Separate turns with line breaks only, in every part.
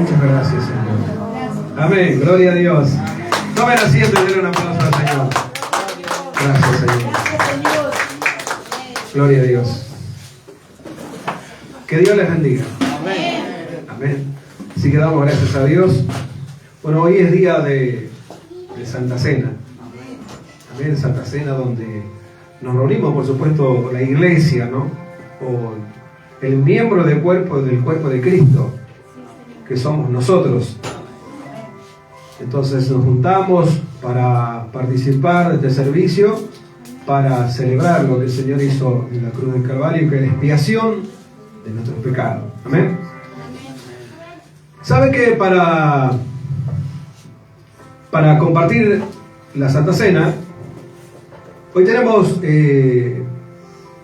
Muchas gracias, Señor. Amén. Gloria a Dios. Tomen asiento y denle un aplauso al Señor. Gracias, Señor. Gloria a Dios. Que Dios les bendiga. Amén. Así que damos gracias a Dios. Bueno, hoy es día de Santa Cena. Amén. Santa Cena, donde nos reunimos, por supuesto, la iglesia, ¿no? O el miembro del cuerpo de Cristo, que somos nosotros. Entonces nos juntamos para participar de este servicio, para celebrar lo que el Señor hizo en la cruz del Calvario, que es la expiación de nuestros pecados. Amén. ¿Sabe que para compartir la Santa Cena, hoy tenemos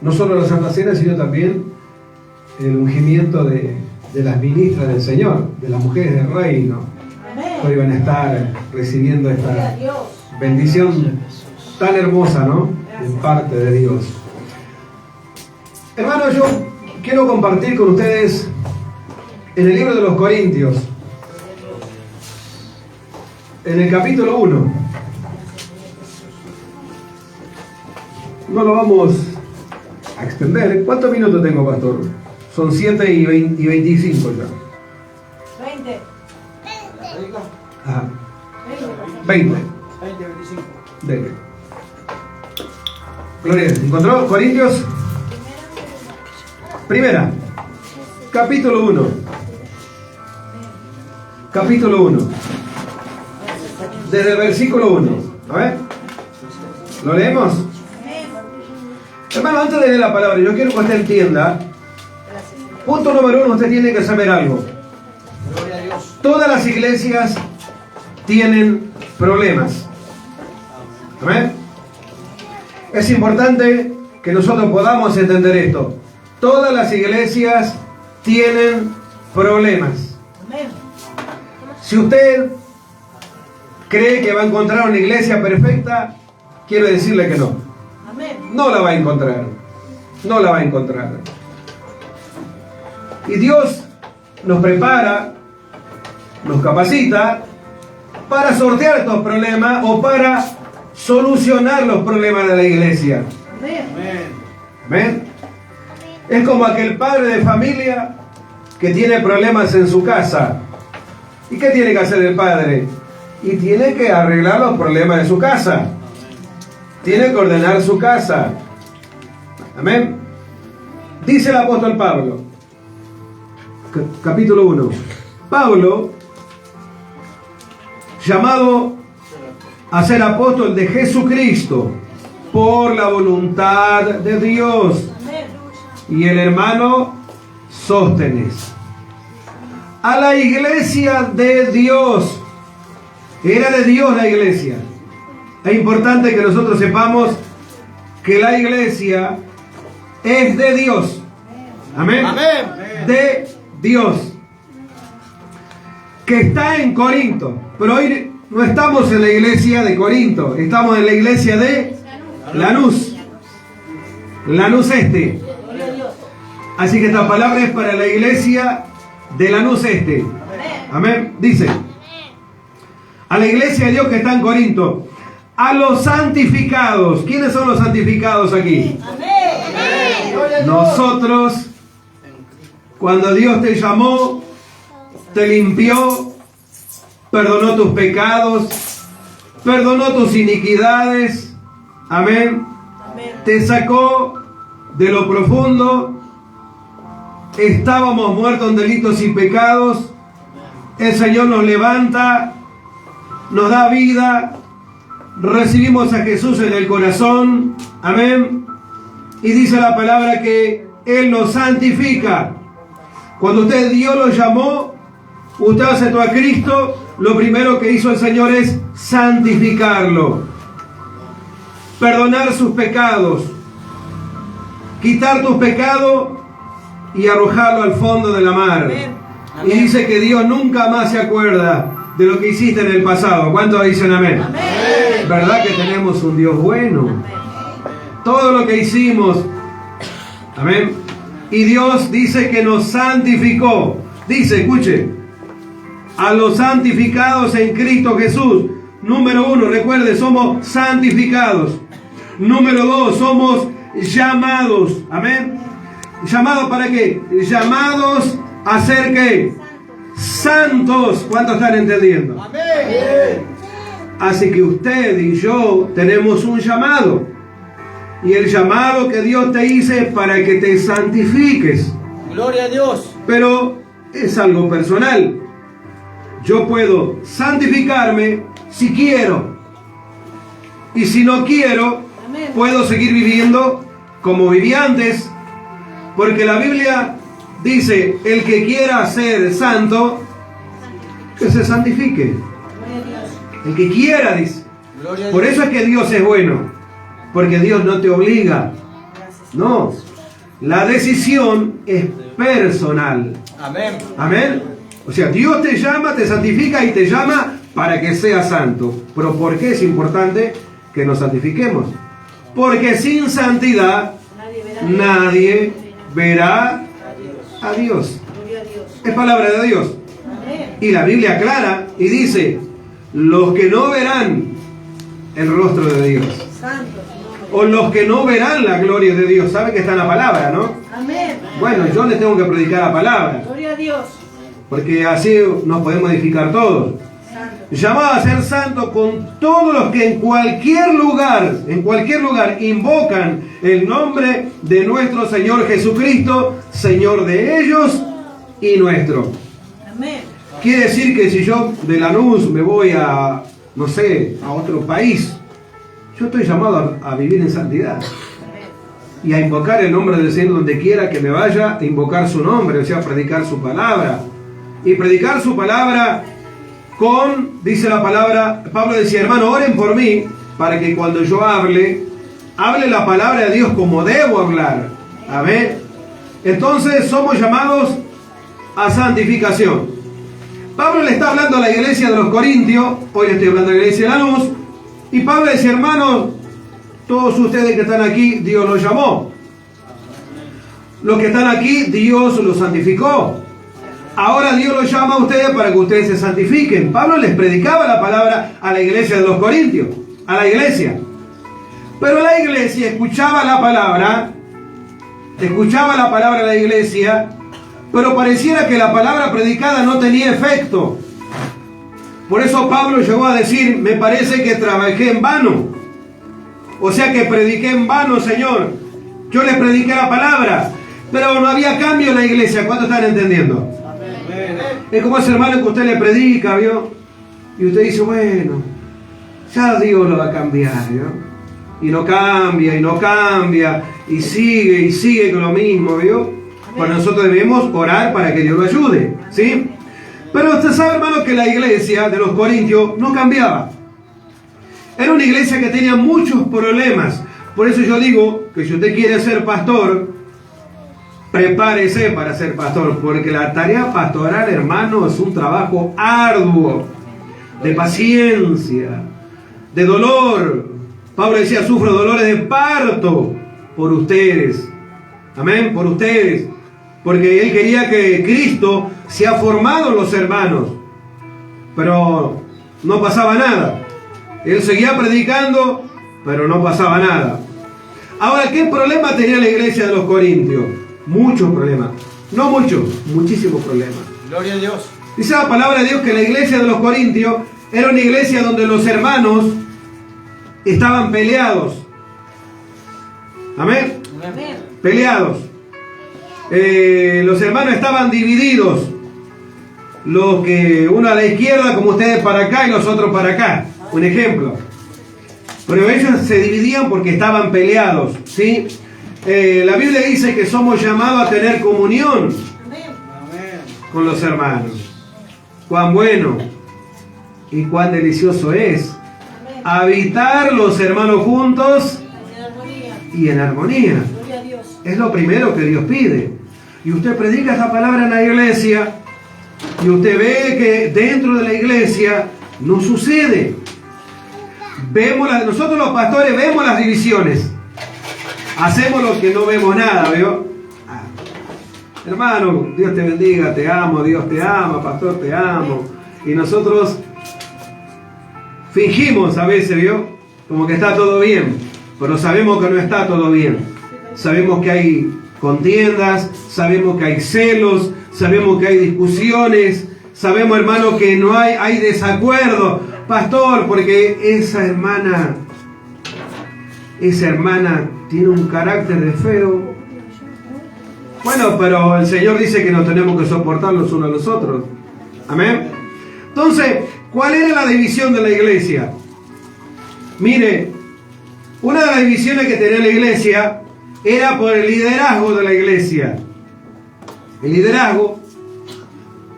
no solo la Santa Cena, sino también el ungimiento de las ministras del Señor, de las mujeres del reino? Hoy van a estar recibiendo esta bendición tan hermosa, ¿no? De parte de Dios. Hermanos, yo quiero compartir con ustedes en el libro de los Corintios, en el capítulo 1. No lo vamos a extender. ¿Cuántos minutos tengo, pastor? Son 7 y 25 ya.
20.
Ajá. 20.
25.
Dele. Gloria a Dios. ¿Encontró? Corintios. Primera. Capítulo 1. Capítulo 1. Desde el versículo 1. A ver. ¿Lo leemos? Hermano, antes de leer la palabra, yo quiero que usted entienda. Punto número 1, usted tiene que saber algo. Todas las iglesias tienen problemas. ¿Amén? Es importante que nosotros podamos entender esto. Todas las iglesias tienen problemas. Si usted cree que va a encontrar una iglesia perfecta, quiero decirle que no. No la va a encontrar. No la va a encontrar. Y Dios nos prepara, nos capacita para sortear estos problemas o para solucionar los problemas de la iglesia. Amén. Es como aquel padre de familia que tiene problemas en su casa. ¿Y qué tiene que hacer el padre? Y tiene que arreglar los problemas de su casa. Tiene que ordenar su casa. Amén. Dice el apóstol Pablo, capítulo 1. Pablo, llamado a ser apóstol de Jesucristo por la voluntad de Dios, y el hermano Sóstenes, a la iglesia de Dios. Era de Dios la iglesia. Es importante que nosotros sepamos que la iglesia es de Dios. Amén. Amén. De Dios. Que está en Corinto. Pero hoy no estamos en la iglesia de Corinto. Estamos en la iglesia de Lanús. Lanús Este. Así que esta palabra es para la iglesia de Lanús Este. Amén. Dice: a la iglesia de Dios que está en Corinto, a los santificados. ¿Quiénes son los santificados aquí? Amén. Nosotros, cuando Dios te llamó, te limpió, perdonó tus pecados, perdonó tus iniquidades. Amén. Te sacó de lo profundo. Estábamos muertos en delitos y pecados. El Señor nos levanta, nos da vida. Recibimos a Jesús en el corazón. Amén. Y dice la palabra que Él nos santifica. Cuando Dios lo llamó, usted aceptó a Cristo, lo primero que hizo el Señor es santificarlo. Perdonar sus pecados. Quitar tus pecados y arrojarlo al fondo de la mar. Amén. Y dice que Dios nunca más se acuerda de lo que hiciste en el pasado. ¿Cuántos dicen amén? Amén. ¿Verdad que tenemos un Dios bueno? Amén. Todo lo que hicimos. Amén. Y Dios dice que nos santificó. Dice, escuche, a los santificados en Cristo Jesús. Número 1, recuerde, somos santificados. Número 2, somos llamados. Amén. ¿Llamados para qué? Llamados a ser ¿qué? Santos. ¿Cuántos están entendiendo?
Amén.
Así que usted y yo tenemos un llamado. Y el llamado que Dios te hizo es para que te santifiques.
Gloria a Dios.
Pero es algo personal. Yo puedo santificarme si quiero. Y si no quiero, puedo seguir viviendo como vivía antes. Porque la Biblia dice, el que quiera ser santo, que se santifique. El que quiera, dice. Por eso es que Dios es bueno. Porque Dios no te obliga. No. La decisión es personal.
Amén.
Amén. O sea, Dios te llama, te santifica y te llama para que seas santo. Pero ¿por qué es importante que nos santifiquemos? Porque sin santidad nadie verá a Dios. Es palabra de Dios. Y la Biblia aclara y dice, los que no verán el rostro de Dios, o los que no verán la gloria de Dios. ¿Sabe que está en la palabra, no?
Amén.
Bueno, yo les tengo que predicar la palabra.
Gloria a Dios.
Porque así nos podemos edificar todos. Llamado a ser santo con todos los que en cualquier lugar invocan el nombre de nuestro Señor Jesucristo, Señor de ellos y nuestro.
Amén.
Quiere decir que si yo de Lanús me voy a, no sé, a otro país, yo estoy llamado a vivir en santidad. Y a invocar el nombre del Señor donde quiera que me vaya, a invocar su nombre, o sea, predicar su palabra. Y predicar su palabra con, dice la palabra, Pablo decía, hermano, oren por mí, para que cuando yo hable la palabra de Dios como debo hablar. Amén. Entonces somos llamados a santificación. Pablo le está hablando a la iglesia de los Corintios, hoy le estoy hablando a la iglesia de Lanús, y Pablo decía, hermanos, todos ustedes que están aquí, Dios los llamó. Los que están aquí, Dios los santificó. Ahora Dios los llama a ustedes para que ustedes se santifiquen. Pablo les predicaba la palabra a la iglesia de los Corintios, a la iglesia. Pero la iglesia escuchaba la palabra de la iglesia, pero pareciera que la palabra predicada no tenía efecto. Por eso Pablo llegó a decir, me parece que trabajé en vano. O sea que prediqué en vano, Señor. Yo les prediqué la palabra, pero no había cambio en la iglesia. ¿Cuánto están entendiendo? Es como ese hermano que usted le predica, ¿vio? Y usted dice, bueno, ya Dios lo va a cambiar, ¿vio? Y no cambia, y sigue con lo mismo, ¿vio? Pues nosotros debemos orar para que Dios lo ayude, ¿sí? Pero usted sabe, hermano, que la iglesia de los Corintios no cambiaba. Era una iglesia que tenía muchos problemas. Por eso yo digo que si usted quiere ser pastor, prepárese para ser pastor, porque la tarea pastoral, hermano, es un trabajo arduo, de paciencia, de dolor. Pablo decía, sufro dolores de parto por ustedes. Amén, por ustedes. Porque él quería que Cristo sea formado en los hermanos. Pero no pasaba nada. Él seguía predicando, pero no pasaba nada. Ahora, ¿qué problema tenía la iglesia de los Corintios? Muchos problemas. No muchos, muchísimos problemas.
Gloria a Dios.
Dice la palabra de Dios que la iglesia de los Corintios era una iglesia donde los hermanos estaban peleados. Amén.
Amén.
Peleados. Los hermanos estaban divididos. Los que uno a la izquierda, como ustedes para acá, y los otros para acá. Un ejemplo. Pero ellos se dividían porque estaban peleados, ¿sí? La Biblia dice que somos llamados a tener comunión con los hermanos. Cuán bueno y cuán delicioso es habitar los hermanos juntos y en armonía. Es lo primero que Dios pide. Y usted predica esta palabra en la iglesia y usted ve que dentro de la iglesia no sucede. Nosotros los pastores vemos las divisiones. Hacemos lo que no vemos nada, ¿veo? Hermano, Dios te bendiga, te amo, Dios te ama, pastor te amo. y nosotros fingimos a veces, ¿vio? Como que está todo bien, pero sabemos que no está todo bien. Sabemos que hay contiendas, sabemos que hay celos, sabemos que hay discusiones, sabemos, hermano, que no hay desacuerdo. Pastor, porque esa hermana tiene un carácter de feo. Bueno, pero el Señor dice que nos tenemos que soportar los unos a los otros. Amén. Entonces, ¿cuál era la división de la iglesia? Mire, una de las divisiones que tenía la iglesia era por el liderazgo de la iglesia. El liderazgo,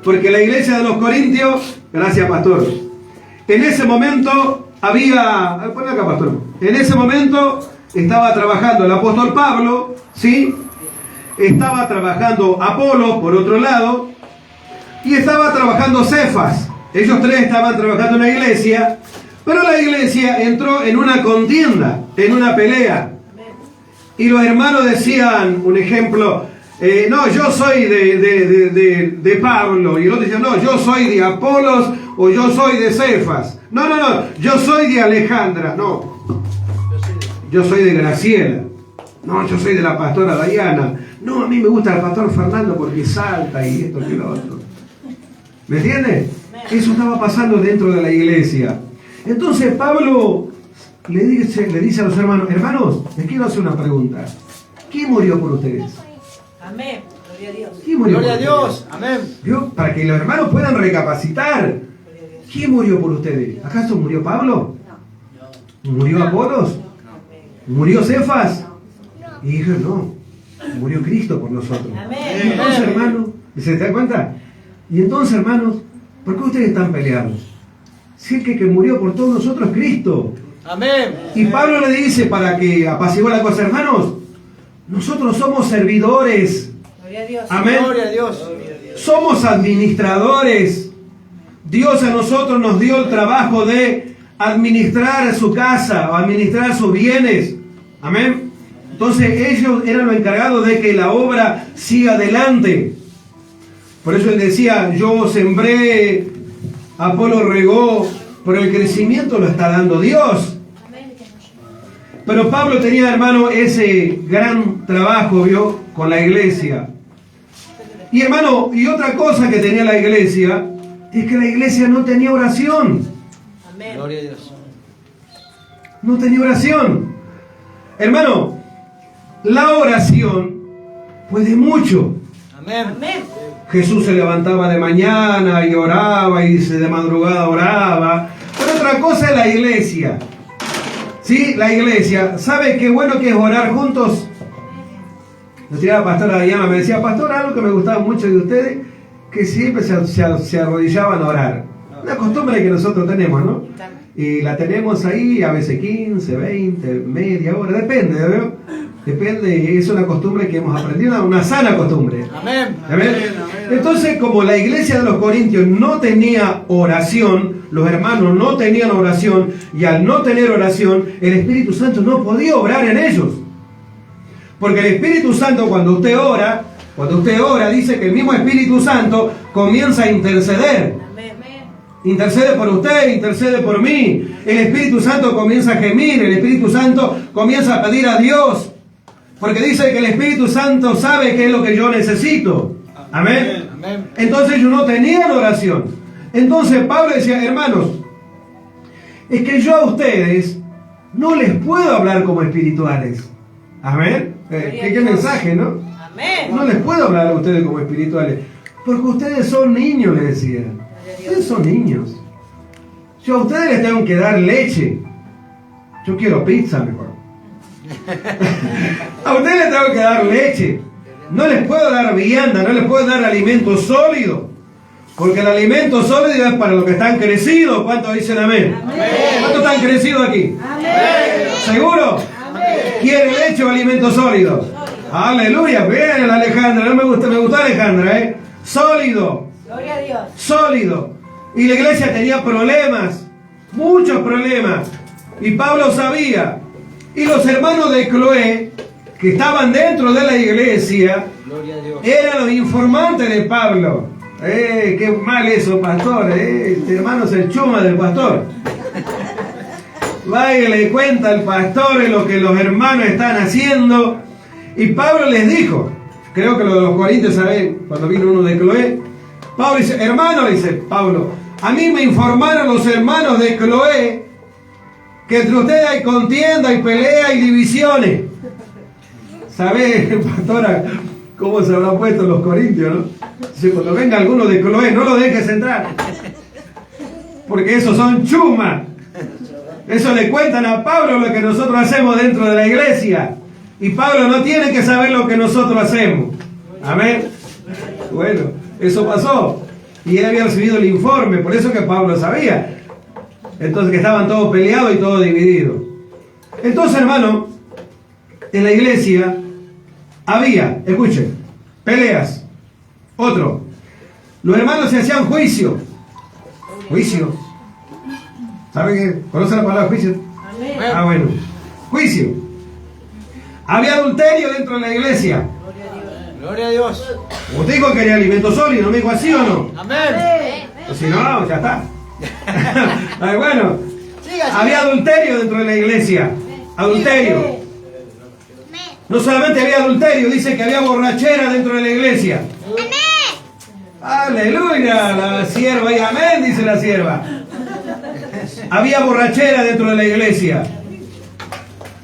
porque la iglesia de los Corintios, gracias pastor, en ese momento había, pon acá pastor, en ese momento estaba trabajando el apóstol Pablo, ¿sí? Estaba trabajando Apolo por otro lado, y estaba trabajando Cefas. Ellos tres estaban trabajando en la iglesia, pero la iglesia entró en una contienda, en una pelea. Y los hermanos decían, un ejemplo, no, yo soy de Pablo. Y el otro decía, no, yo soy de Apolos o yo soy de Cefas. No, yo soy de Alejandra. No, yo soy de Graciela. No, yo soy de la pastora Diana. No, a mí me gusta el pastor Fernando porque salta y esto y lo otro. ¿Me entiendes? Eso estaba pasando dentro de la iglesia. Entonces Pablo le dice a los hermanos, les quiero hacer una pregunta. ¿Quién murió por ustedes?
Amén. Gloria a Dios.
¿Quién murió
Gloria a
por
Dios.
ustedes?
Amén.
¿Vio? Para que los hermanos puedan recapacitar. ¿Quién murió por ustedes? ¿Acaso murió Pablo? ¿Murió Apolos? ¿Murió Cefas? Y dijeron, no, murió Cristo por nosotros.
Amén.
Entonces, hermanos, ¿se dan cuenta? Y entonces, hermanos, ¿por qué ustedes están peleados? Si es que murió por todos nosotros Cristo.
Amén.
Y Pablo le dice, para que apacigüe la cosa, hermanos, nosotros somos servidores.
Gloria a Dios.
Amén.
Gloria a Dios.
Somos administradores. Dios a nosotros nos dio el trabajo de administrar su casa o administrar sus bienes. Amén. Entonces ellos eran los encargados de que la obra siga adelante. Por eso él decía, yo sembré, Apolo regó, pero el crecimiento lo está dando Dios. Pero Pablo tenía, hermano, ese gran trabajo, ¿vio? Con la iglesia. Y hermano, y otra cosa que tenía la iglesia, es que la iglesia no tenía oración.
Amén.
Gloria a Dios.
No tenía oración. Hermano, la oración puede mucho.
Amén.
Amén.
Jesús se levantaba de mañana y oraba, y de madrugada oraba. Pero otra cosa es la iglesia. ¿Sí? La iglesia. ¿Sabe qué bueno que es orar juntos? Nos tiraba la pastora Diana, me decía, pastor, algo que me gustaba mucho de ustedes, que siempre se arrodillaban a orar. Una costumbre que nosotros tenemos, ¿no? Y la tenemos ahí a veces 15, 20, media hora, depende, ¿no? Depende, es una costumbre que hemos aprendido, una sana costumbre.
Amén.
Amén. Entonces, como la iglesia de los Corintios no tenía oración, los hermanos no tenían oración, y al no tener oración, el Espíritu Santo no podía obrar en ellos. Porque el Espíritu Santo, cuando usted ora, dice que el mismo Espíritu Santo comienza a interceder.
Amén.
Intercede por usted, intercede por mí. El Espíritu Santo comienza a gemir, el Espíritu Santo comienza a pedir a Dios. Porque dice que el Espíritu Santo sabe qué es lo que yo necesito. Amén.
Amén.
Entonces ellos no tenían oración. Entonces Pablo decía, hermanos, es que yo a ustedes no les puedo hablar como espirituales. Amén. ¿Qué mensaje, no?
Amén.
No les puedo hablar a ustedes como espirituales. Porque ustedes son niños, le decía. Ustedes son niños. Yo a ustedes les tengo que dar leche. Yo quiero pizza mejor. A ustedes les tengo que dar leche. No les puedo dar vianda, no les puedo dar alimento sólido. Porque el alimento sólido es para los que están crecidos. ¿Cuántos dicen amén?
Amén.
¿Cuántos están crecidos aquí?
Amén.
¿Seguro?
Amén.
¿Quiere leche o alimento sólido? Aleluya, bien Alejandra, me gustó Alejandra, sólido,
Gloria a Dios.
sólido. Y la iglesia tenía problemas, muchos problemas, y Pablo sabía. Y los hermanos de Cloé, que estaban dentro de la iglesia,
Gloria a Dios.
eran los informantes de Pablo. Qué mal eso, pastor. Este hermano es el chuma del pastor. Va y le cuenta al pastor lo que los hermanos están haciendo. Y Pablo les dijo, creo que lo de los corintios, ¿saben? Cuando vino uno de Cloé, Pablo dice, hermano, dice Pablo, a mí me informaron los hermanos de Cloé que entre ustedes hay contienda, hay pelea y divisiones. ¿Sabe, pastora, cómo se habrán puesto los corintios, no? Dice, cuando venga alguno de Cloé, no lo dejes entrar. Porque esos son chumas. Eso le cuentan a Pablo lo que nosotros hacemos dentro de la iglesia. Y Pablo no tiene que saber lo que nosotros hacemos. Amén. Bueno, eso pasó. Y él había recibido el informe, por eso que Pablo sabía. Entonces que estaban todos peleados y todos divididos. Entonces, hermano, en la iglesia había, escuchen, peleas. Otro, los hermanos se hacían juicio. Juicio. ¿Saben qué? ¿Conocen la palabra juicio?
Amén.
Ah, bueno. Juicio. Había adulterio dentro de la iglesia.
Gloria a Dios.
Usted dijo que quería alimento sólido, ¿me dijo así o no?
Amén.
Pues si no, ya está. Ay, bueno,
Siga,
había adulterio dentro de la iglesia. Adulterio. No solamente había adulterio, dice que había borrachera dentro de la iglesia. Aleluya, la sierva, y amén, dice la sierva. Había borrachera dentro de la iglesia.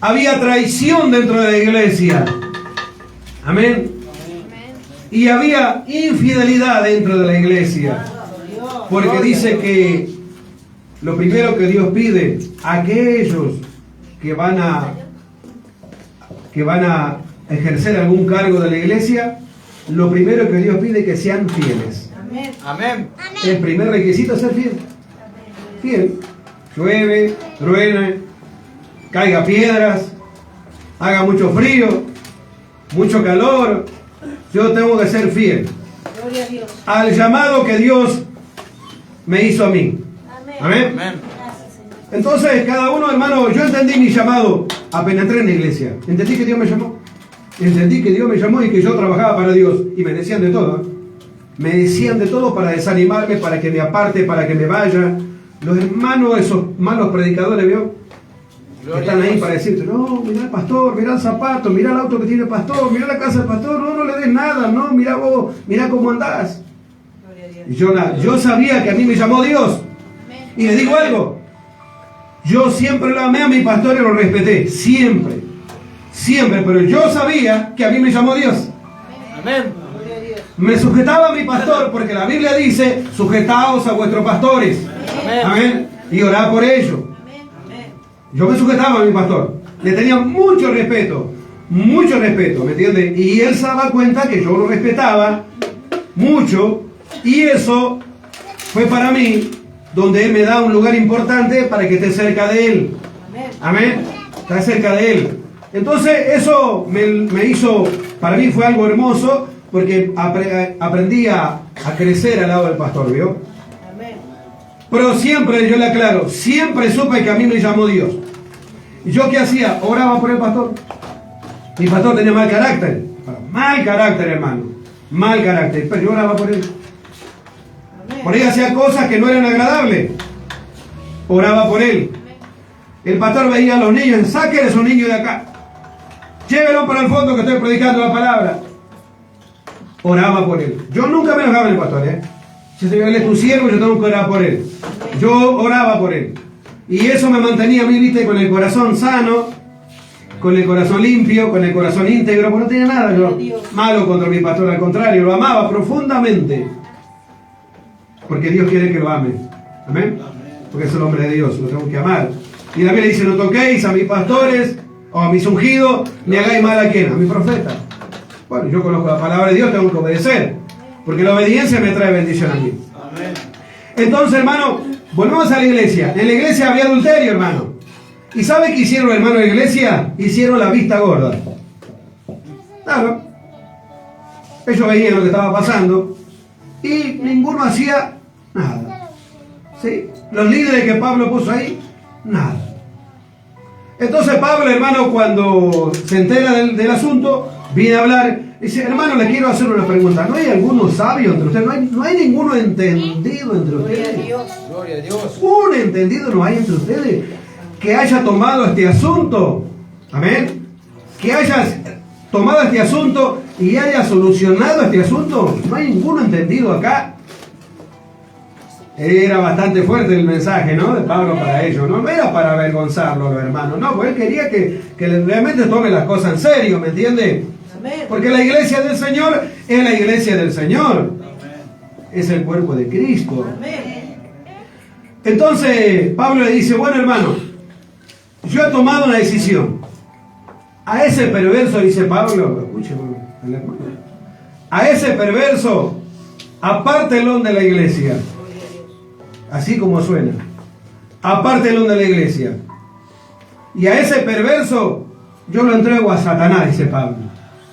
Había traición dentro de la iglesia. Amén. Y había infidelidad dentro de la iglesia. Porque dice que lo primero que Dios pide a aquellos que van a ejercer algún cargo de la iglesia, lo primero que Dios pide es que sean fieles.
Amén.
Amén.
El primer requisito es ser fiel. Fiel. Llueve, truene, caiga piedras, haga mucho frío, mucho calor, yo tengo que ser fiel
Gloria a Dios.
al llamado que Dios me hizo a mí. Amén.
Amén.
Entonces, cada uno, hermano, yo entendí mi llamado apenas entré en la iglesia. Entendí que Dios me llamó. Entendí que Dios me llamó y que yo trabajaba para Dios. Y me decían de todo. Me decían de todo para desanimarme, para que me aparte, para que me vaya. Los hermanos, esos malos predicadores, ¿vio? Que están ahí para decirte, no, mira el pastor, mira el zapato, mira el auto que tiene el pastor, mira la casa del pastor, no le des nada, no, mira vos, mira cómo andás.
Gloria a Dios.
Y yo sabía que a mí me llamó Dios. Y le digo algo, yo siempre lo amé a mi pastor y lo respeté, siempre, siempre, pero yo sabía que a mí me llamó Dios.
Amén.
Gloria a Dios.
Me sujetaba a mi pastor porque la Biblia dice, sujetaos a vuestros pastores.
Amén.
Amén. Y orad por ellos.
Amén.
Yo me sujetaba a mi pastor. Le tenía mucho respeto, ¿me entiendes? Y él se daba cuenta que yo lo respetaba mucho y eso fue para mí donde él me da un lugar importante para que esté cerca de él. Amén. Estar cerca de él. Entonces eso me hizo, para mí fue algo hermoso porque aprendí a crecer al lado del pastor, ¿vio?
Amén.
Pero siempre, yo le aclaro, siempre supe que a mí me llamó Dios. ¿Y yo qué hacía? Oraba por el pastor. Mi pastor tenía mal carácter, hermano, mal carácter, pero yo oraba por él. Por ahí hacía cosas que no eran agradables. Oraba por él. El pastor veía a los niños, saquen a esos niños de acá. Llévenlo para el fondo que estoy predicando la palabra. Oraba por él. Yo nunca me enojaba en el pastor, ¿eh? Si él es tu siervo, yo tengo que orar por él. Yo oraba por él. Y eso me mantenía a mí, viste, con el corazón sano, con el corazón limpio, con el corazón íntegro, porque no tenía nada yo malo contra mi pastor, al contrario, lo amaba profundamente. Porque Dios quiere que lo ame. Amén. Porque es el hombre de Dios, lo tengo que amar. Y la Biblia dice, no toquéis a mis pastores o a mis ungidos, ni hagáis mal a quién, a mi profeta. Bueno, yo conozco la palabra de Dios, tengo que obedecer. Porque la obediencia me trae bendición a mí.
Amén.
Entonces, hermano, volvemos a la iglesia. En la iglesia había adulterio, hermano. ¿Y sabe qué hicieron, hermano, en la iglesia? Hicieron la vista gorda. Claro. Ellos veían lo que estaba pasando y ninguno hacía nada. ¿Sí? Los líderes que Pablo puso ahí, nada. Entonces Pablo, hermano, cuando se entera del asunto, viene a hablar Dice, hermano, le quiero hacer una pregunta. ¿No hay alguno sabio entre ustedes? ¿No hay ninguno entendido entre
Gloria a
ustedes?
Dios.
Gloria a Dios.
¿Un entendido no hay entre ustedes que haya tomado este asunto? Amén. Que haya tomado este asunto y haya solucionado este asunto. No hay ninguno entendido acá. Era bastante fuerte el mensaje, ¿no? De Pablo para ellos. No era para avergonzarlo, los hermanos. No, pues él quería que realmente tome las cosas en serio, ¿me entiende?
Amén.
Porque la iglesia del Señor es la iglesia del Señor. Es el cuerpo de Cristo.
Amén.
Entonces, Pablo le dice, bueno, hermano, yo he tomado una decisión. A ese perverso, dice Pablo, escuche, el hermano, a ese perverso, apártelo de la iglesia. Así como suena. Apártelo de la iglesia. Y a ese perverso, yo lo entrego a Satanás, dice Pablo.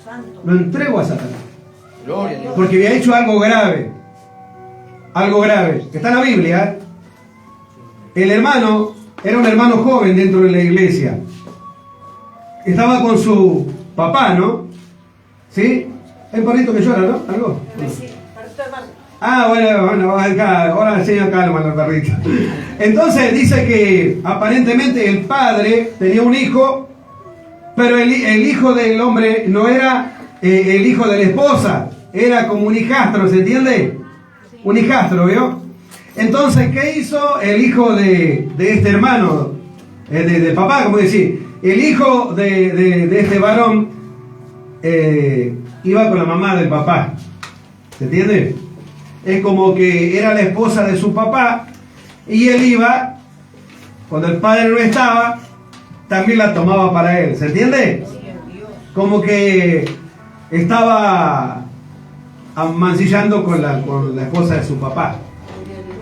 Santo.
Lo entrego a Satanás.
Gloria a Dios.
Porque había hecho algo grave. Algo grave. Está en la Biblia. El hermano era un hermano joven dentro de la iglesia. Estaba con su papá, ¿no? ¿Sí? El perrito que llora, ¿no? ¿Algo?
Sí, perrito de Marta.
Ah, bueno, acá, ahora el señor calma al perrito. Entonces dice que aparentemente el padre tenía un hijo, pero el hijo del hombre no era el hijo de la esposa, era como un hijastro, ¿se entiende? Un hijastro, ¿vio? Entonces, ¿qué hizo el hijo de este hermano? De papá, como decir, el hijo de este varón iba con la mamá del papá, ¿se entiende? Es como que era la esposa de su papá y él iba, cuando el padre no estaba, también la tomaba para él, ¿se entiende? Como que estaba mancillando con la esposa de su papá.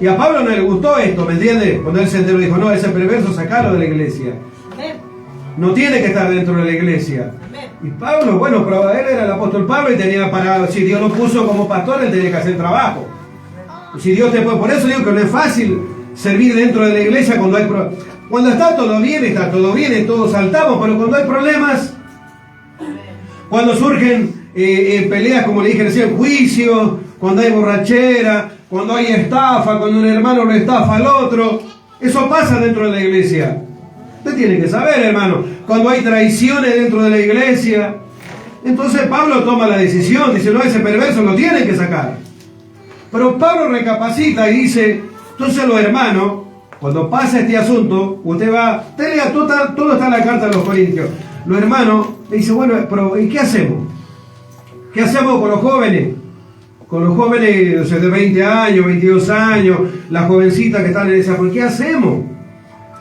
Y a Pablo no le gustó esto, ¿me entiende? Cuando él se enteró dijo, no, ese perverso sacalo de la iglesia.
Amén.
No tiene que estar dentro de la iglesia.
Amén.
Y Pablo, bueno, pero él era el apóstol Pablo y tenía para, si Dios lo puso como pastor, él tenía que hacer trabajo. Si Dios te puede, por eso digo que no es fácil servir dentro de la iglesia cuando hay cuando está todo bien, y todos saltamos, pero cuando hay problemas, cuando surgen peleas, como le dije recién, juicios, cuando hay borrachera, cuando hay estafa, cuando un hermano lo estafa al otro, eso pasa dentro de la iglesia. Usted tiene que saber, hermano, cuando hay traiciones dentro de la iglesia. Entonces Pablo toma la decisión, dice, no, ese perverso lo tienen que sacar. Pero Pablo recapacita y dice, entonces los hermanos, cuando pasa este asunto, usted lea, todo está en la carta de los Corintios. Los hermanos le dicen, bueno, pero ¿y qué hacemos? ¿Qué hacemos con los jóvenes? Con los jóvenes, o sea, de 20 años, 22 años, las jovencitas que están en esa, ¿por qué hacemos?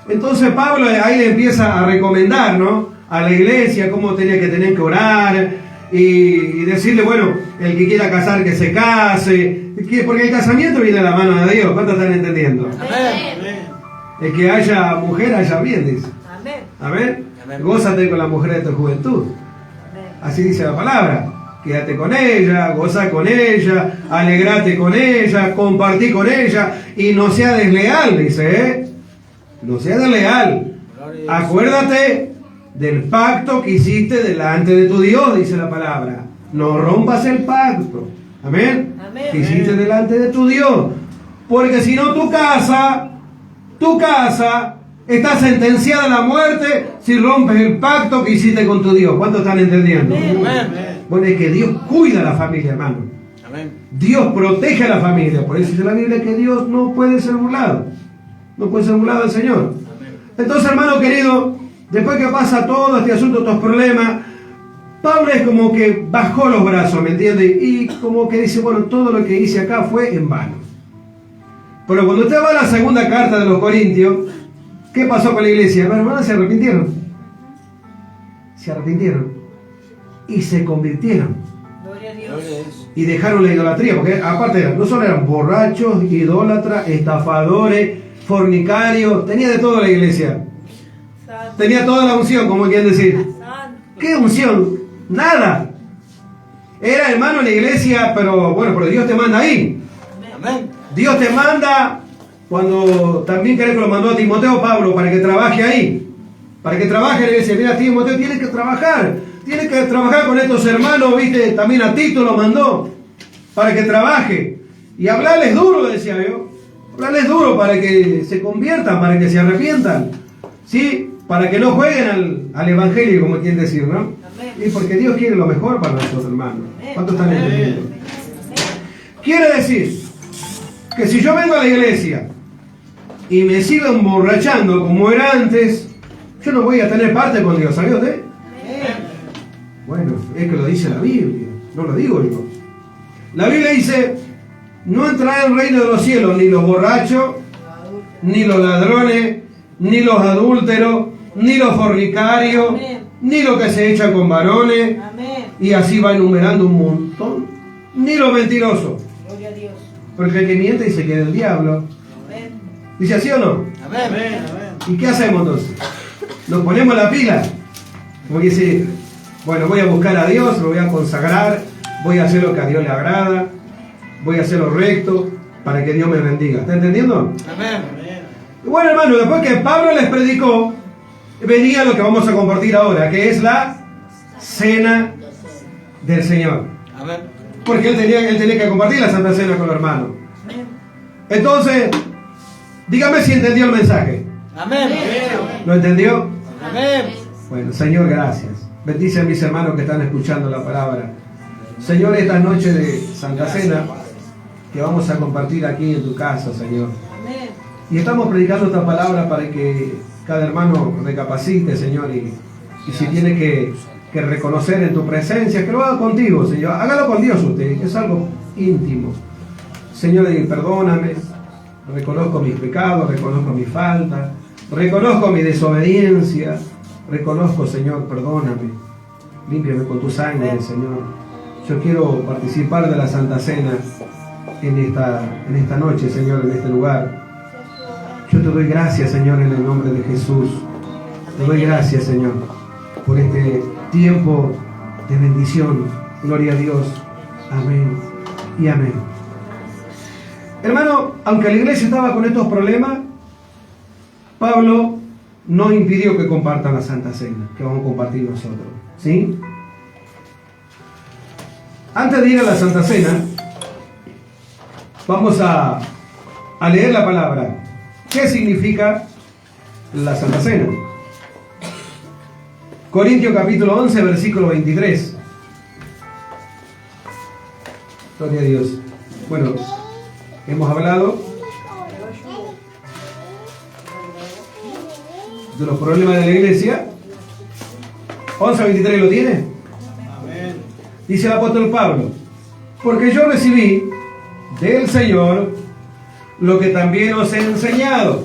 Entonces Pablo ahí le empieza a recomendar, ¿no?, a la iglesia cómo tener que orar y decirle, bueno, el que quiera casar que se case, porque el casamiento viene de la mano de Dios. ¿Cuántos están entendiendo?
Amén.
El que haya mujer, haya bien, dice.
Amén.
Amén.
Amén.
Gózate con la mujer de tu juventud.
Amén.
Así dice la palabra. Quédate con ella, goza con ella, alegrate con ella, compartí con ella y no sea desleal, dice, ¿eh? No sea desleal. Acuérdate del pacto que hiciste delante de tu Dios, dice la palabra. No rompas el pacto. Amén.
Amén.
Que hiciste delante de tu Dios. Porque si no, tu casa está sentenciada a la muerte si rompes el pacto que hiciste con tu Dios. ¿Cuántos están entendiendo?
Amén.
Bueno, es que Dios cuida a la familia, hermano.
Amén.
Dios protege a la familia. Por eso dice la Biblia que Dios no puede ser burlado. No puede ser burlado el Señor. Entonces, hermano querido, después que pasa todo este asunto, estos problemas, Pablo es como que bajó los brazos, ¿me entiende? Y como que dice, bueno, todo lo que hice acá fue en vano. Pero cuando usted va a la segunda carta de los Corintios, ¿qué pasó con la iglesia? Los hermanos se arrepintieron. Se arrepintieron. Y se convirtieron.
Gloria a Dios.
Gloria a Dios.
Y dejaron la idolatría, porque aparte no solo eran borrachos, idólatras, estafadores, fornicarios, tenía de todo la iglesia.
Santo.
Tenía toda la unción, como quieren decir.
Santo.
¿Qué unción? Nada. Era hermano en la iglesia, pero bueno, pero Dios te manda ahí.
Amén.
Dios te manda cuando también creo que lo mandó a Timoteo Pablo para que trabaje ahí. Para que trabaje en la iglesia. Mira, Timoteo, tienes que trabajar. tiene que trabajar con estos hermanos, viste, también a Tito lo mandó para que trabaje. Y hablarles duro, decía yo. Hablarles duro para que se conviertan, para que se arrepientan. ¿Sí? Para que no jueguen al evangelio, como quieren decir, ¿no?
Amén.
Y porque Dios quiere lo mejor para nosotros, hermanos. ¿Cuántos están entendiendo? Quiere decir que si yo vengo a la iglesia y me sigo emborrachando como era antes, yo no voy a tener parte con Dios, ¿sabía usted? Bueno, es que lo dice la Biblia, no lo digo yo. La Biblia dice, no entrará en el reino de los cielos ni los borrachos, ni los ladrones, ni los adúlteros, ni los fornicarios,
Amén.
ni los que se echan con varones,
Amén.
y así va enumerando un montón, ni los mentirosos,
Gloria a Dios.
porque el que miente dice que es del diablo.
Amén.
¿Dice así o no?
Amén.
¿Y qué hacemos entonces? Nos ponemos la pila. Voy a decir, bueno, voy a buscar a Dios, me voy a consagrar, voy a hacer lo que a Dios le agrada, voy a hacer lo recto para que Dios me bendiga. ¿Está entendiendo?
Amén.
Y bueno, hermano, después que Pablo les predicó, venía lo que vamos a compartir ahora, que es la cena del Señor.
Amén.
Porque él tenía que compartir la Santa Cena con los hermanos.
Amén.
Entonces, dígame si entendió el mensaje.
Amén.
¿Lo entendió?
Amén.
Bueno, Señor, gracias. Bendice a mis hermanos que están escuchando la palabra. Señor, esta noche de Santa Cena que vamos a compartir aquí en tu casa, Señor.
Amén.
Y estamos predicando esta palabra para que cada hermano recapacite, Señor, y si tiene que reconocer en tu presencia, que lo haga contigo, Señor. Hágalo con Dios usted, es algo íntimo. Señor, perdóname, reconozco mis pecados, reconozco mi falta, reconozco mi desobediencia, reconozco, Señor, perdóname, límpiame con tu sangre, Señor. Yo quiero participar de la Santa Cena en esta noche, Señor, en este lugar. Yo te doy gracias, Señor, en el nombre de Jesús. Te doy gracias, Señor, por este tiempo de bendición. Gloria a Dios. Amén y amén. Hermano, aunque la iglesia estaba con estos problemas, Pablo no impidió que compartan la Santa Cena, que vamos a compartir nosotros. ¿Sí? Antes de ir a la Santa Cena, vamos a leer la palabra. ¿Qué significa la Santa Cena? Corintios capítulo 11, versículo 23. Gloria a Dios. Bueno, hemos hablado de los problemas de la iglesia. 11:23, ¿lo tiene?
Amén.
Dice el apóstol Pablo, porque yo recibí del Señor lo que también os he enseñado,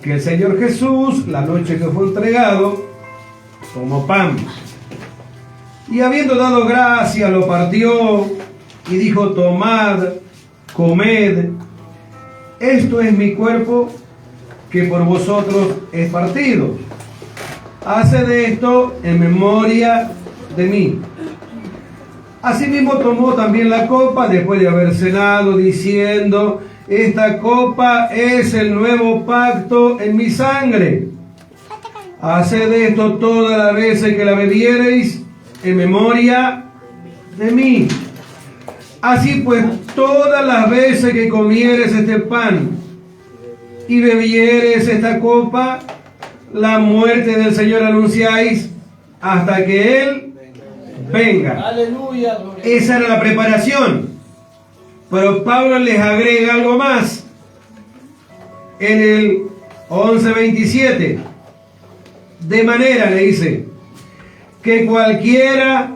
que el Señor Jesús, la noche que fue entregado, tomó pan, y habiendo dado gracia, lo partió, y dijo, tomad, comed, esto es mi cuerpo, que por vosotros es partido. Haced esto en memoria de mí. Asimismo tomó también la copa después de haber cenado, diciendo, esta copa es el nuevo pacto en mi sangre. Haced esto todas las veces que la bebiereis en memoria de mí. Así pues, todas las veces que comieres este pan y bebieres esta copa, la muerte del Señor anunciáis hasta que Él venga.
Aleluya. Gloria.
Esa era la preparación. Pero Pablo les agrega algo más. En el 11:27. De manera, le dice, que cualquiera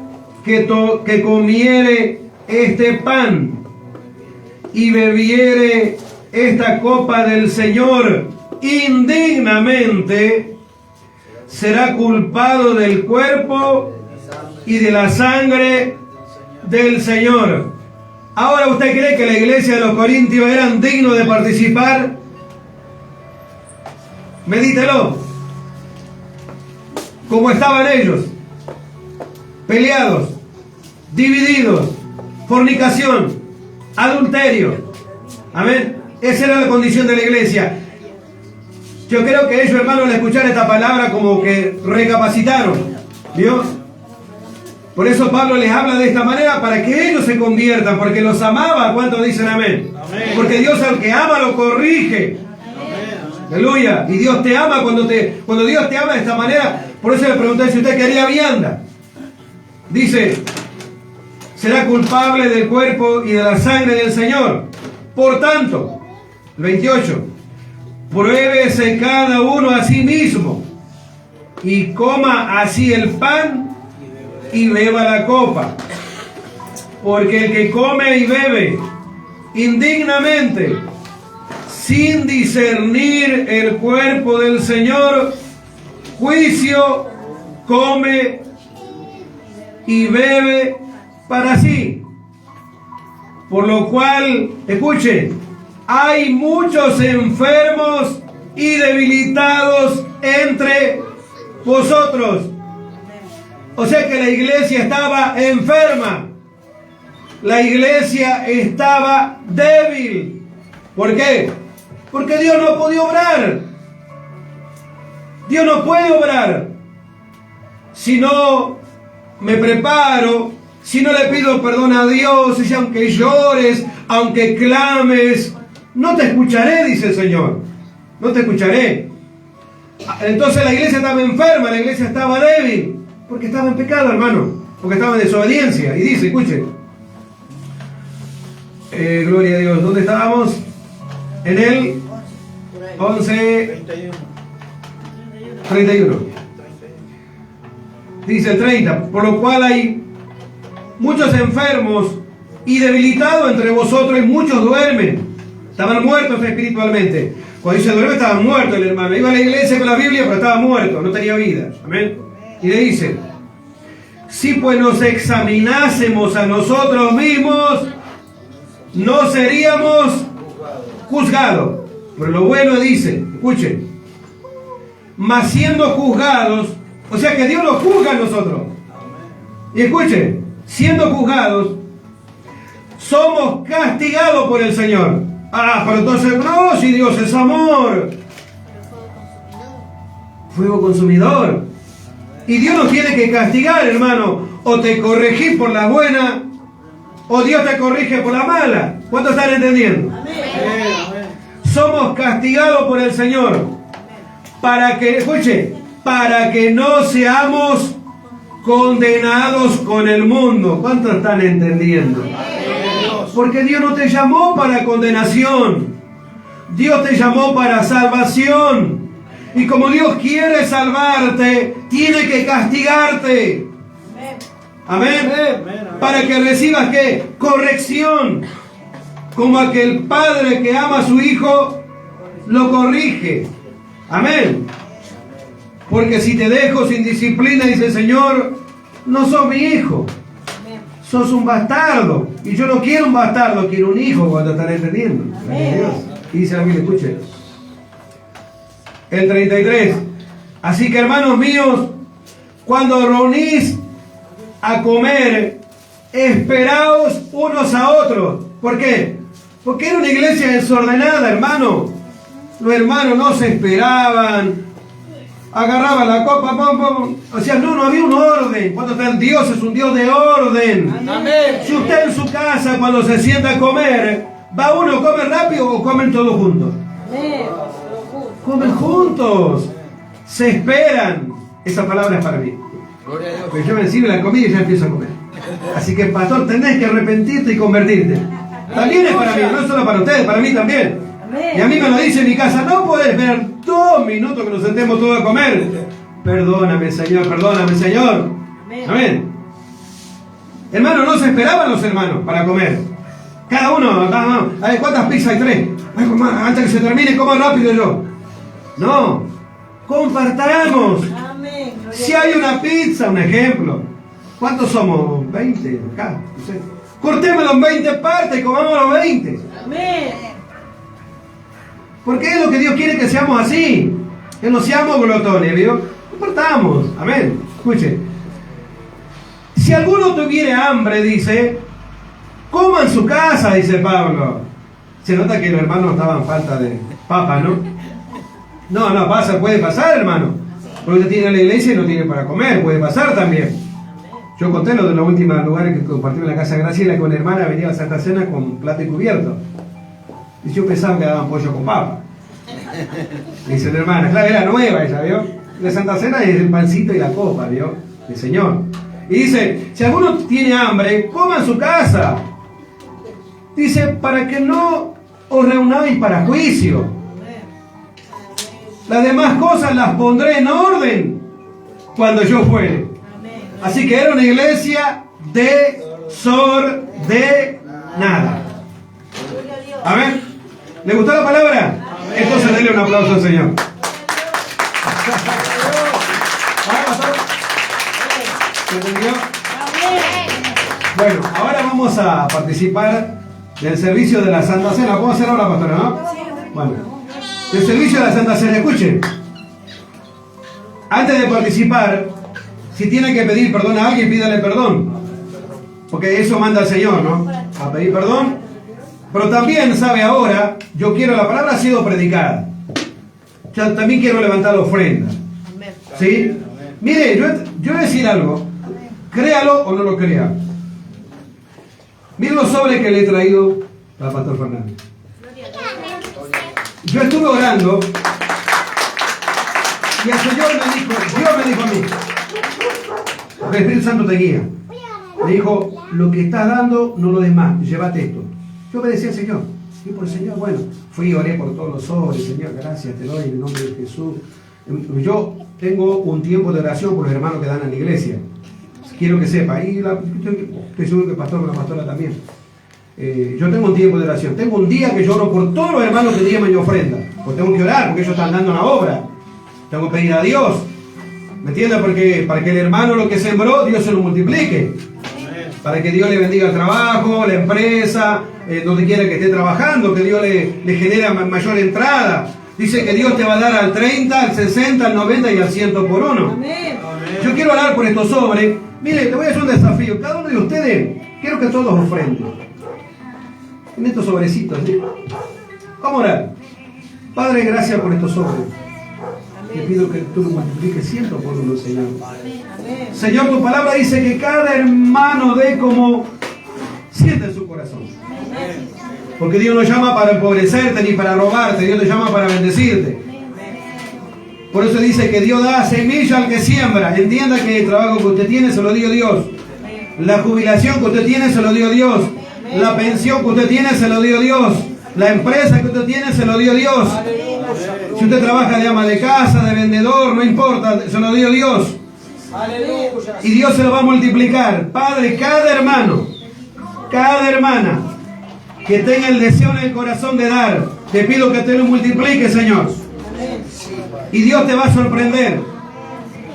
que comiere este pan y bebiere esta copa del Señor indignamente, será culpado del cuerpo y de la sangre del Señor. Ahora, ¿usted cree que la iglesia de los Corintios eran dignos de participar? Medítelo. ¿Cómo estaban ellos? Peleados, divididos, fornicación, adulterio. Amén. Esa era la condición de la iglesia. Yo creo que ellos, hermanos, al escuchar esta palabra, como que recapacitaron. ¿Vio? Por eso Pablo les habla de esta manera para que ellos se conviertan, porque los amaba. ¿Cuántos dicen amén?
Amén.
Porque Dios al que ama lo corrige. Aleluya. Y Dios te ama cuando Dios te ama de esta manera. Por eso le pregunté si usted quería vianda. Dice, será culpable del cuerpo y de la sangre del Señor. Por tanto, 28, pruébese cada uno a sí mismo y coma así el pan y beba la copa. Porque el que come y bebe indignamente, sin discernir el cuerpo del Señor, juicio come y bebe para sí. Por lo cual, escuche, hay muchos enfermos y debilitados entre vosotros. O sea que la iglesia estaba enferma. La iglesia estaba débil. ¿Por qué? Porque Dios no podía obrar. Dios no puede obrar si no me preparo, si no le pido perdón a Dios, si aunque llores, aunque clames, no te escucharé, dice el Señor. No te escucharé. Entonces la iglesia estaba enferma, la iglesia estaba débil, porque estaba en pecado, hermano, porque estaba en desobediencia. Y dice, escuche, gloria a Dios, ¿dónde estábamos? En el 11, 31. Dice el 30, por lo cual hay muchos enfermos y debilitados entre vosotros, y muchos duermen. Estaban muertos espiritualmente. Cuando dice duerme, estaba muerto el hermano. Iba a la iglesia con la Biblia, pero estaba muerto, no tenía vida. Amén. Y le dice, si pues nos examinásemos a nosotros mismos, no seríamos juzgados. Pero lo bueno dice, escuchen, mas siendo juzgados, o sea que Dios nos juzga a nosotros. Y escuchen, siendo juzgados, somos castigados por el Señor. Ah, pero entonces, no, si Dios es amor. Fuego consumidor. Y Dios nos tiene que castigar, hermano. O te corregís por la buena, o Dios te corrige por la mala. ¿Cuántos están entendiendo?
Amén.
Somos castigados por el Señor. Para que, escuche, para que no seamos condenados con el mundo. ¿Cuántos están entendiendo? Porque Dios no te llamó para condenación. Dios te llamó para salvación. Y como Dios quiere salvarte, tiene que castigarte. Amén. Para que recibas ¿qué? Corrección. Como aquel padre que ama a su hijo, lo corrige. Amén. Porque si te dejo sin disciplina, dice el Señor, no sos mi hijo. Sos un bastardo. Y yo no quiero un bastardo, quiero un hijo, cuando están entendiendo. Dios. Y dice a mí, escuche. El 33. Así que, hermanos míos, cuando reunís a comer, esperaos unos a otros. ¿Por qué? Porque era una iglesia desordenada, hermano. Los hermanos no se esperaban. Agarraba la copa, pum, pum. O sea, no había un orden. Cuando está el Dios, es un Dios de orden.
Amén.
Si usted en su casa, cuando se sienta a comer, ¿va uno a comer rápido o comen todos juntos? Comen juntos. Se esperan. Esa palabra es para mí. Porque yo me sirve la comida y ya empiezo a comer. Así que, pastor, tenés que arrepentirte y convertirte. También es para mí, no es solo para ustedes, para mí también. Y a mí me lo dice en mi casa, no puedes esperar 2 minutos que nos sentemos todos a comer. Perdóname, Señor, perdóname, Señor. Amén. Hermano, no se esperaban los hermanos para comer. Cada uno, a ver, ¿cuántas pizzas hay? 3. Antes que se termine, coma rápido yo. No, compartamos. Si hay una pizza, un ejemplo. ¿Cuántos somos? 20 acá, no sé. Cortémoslo en 20 partes y comamos los 20.
Amén.
Porque es lo que Dios quiere que seamos así. Que no seamos glotones, ¿vio? Compartamos. Amén. Escuche. Si alguno tuviera hambre, dice, coma en su casa, dice Pablo. Se nota que los hermanos estaban falta de papa, ¿no? No, puede pasar, hermano. Porque usted tiene la iglesia y no tiene para comer, puede pasar también. Yo conté lo de los últimos lugares que compartimos en la casa de Graciela, que una hermana venía a la Santa Cena con plato y cubierto. Y yo pensaba que daban pollo con papa. Y dice la hermana, claro, era nueva ella, ¿vio? La Santa Cena es el pancito y la copa, ¿vio? El Señor. Y dice, si alguno tiene hambre, coma en su casa. Dice, para que no os reunáis para juicio. Las demás cosas las pondré en orden cuando yo fuere. Así que era una iglesia desordenada. Amén. ¿Le gustó la palabra? Entonces denle un aplauso al Señor. ¿Se entendió? Bueno, ahora vamos a participar del servicio de la Santa Cena. ¿Cómo hacer ahora, pastora, no? Bueno, del servicio de la Santa Cena. Escuchen. Antes de participar, si tiene que pedir perdón a alguien, pídale perdón. Porque eso manda el Señor, ¿no? A pedir perdón. Pero también, sabe, ahora, yo quiero, la palabra ha sido predicada. Yo también quiero levantar la ofrenda. ¿Sí? Mire, yo voy a decir algo. Créalo o no lo crea. Miren los sobres que le he traído al pastor Fernández. Yo estuve orando y el Señor me dijo, Dios me dijo a mí, porque el Espíritu Santo te guía. Me dijo, lo que estás dando no lo des más, llévate esto. Yo obedecí al Señor. Y por el Señor, bueno, fui y oré por todos los sobres. Señor, gracias te doy en el nombre de Jesús. Yo tengo un tiempo de oración por los hermanos que dan en la iglesia. Quiero que sepa, y estoy seguro que el pastor, la pastora también. Yo tengo un tiempo de oración. Tengo un día que yo oro por todos los hermanos que diezman y ofrenda. Pues tengo que orar, porque ellos están dando una obra. Tengo que pedir a Dios. ¿Me entiendes? Porque para que el hermano lo que sembró, Dios se lo multiplique. Para que Dios le bendiga el trabajo, la empresa, donde quiera que esté trabajando, que Dios le genere mayor entrada. Dice que Dios te va a dar al 30, al 60, al 90 y al 100 por uno. Yo quiero orar por estos sobres. Mire, te voy a hacer un desafío. Cada uno de ustedes, quiero que todos ofrenden. En estos sobrecitos, ¿sí? Vamos a orar. Padre, gracias por estos sobres. Te pido que tú lo multipliques 100 por uno, Señor. Señor, tu palabra dice que cada hermano dé como siente en su corazón. Porque Dios no llama para empobrecerte ni para robarte. Dios te llama para bendecirte. Por eso dice que Dios da semilla al que siembra. Entienda que el trabajo que usted tiene se lo dio Dios. La jubilación que usted tiene se lo dio Dios. La pensión que usted tiene se lo dio Dios. La empresa que usted tiene se lo dio Dios. Si usted trabaja de ama de casa, de vendedor, no importa, se lo dio Dios. Y Dios se lo va a multiplicar. Padre, cada hermano, cada hermana que tenga el deseo en el corazón de dar, te pido que te lo multiplique, Señor. Y Dios te va a sorprender.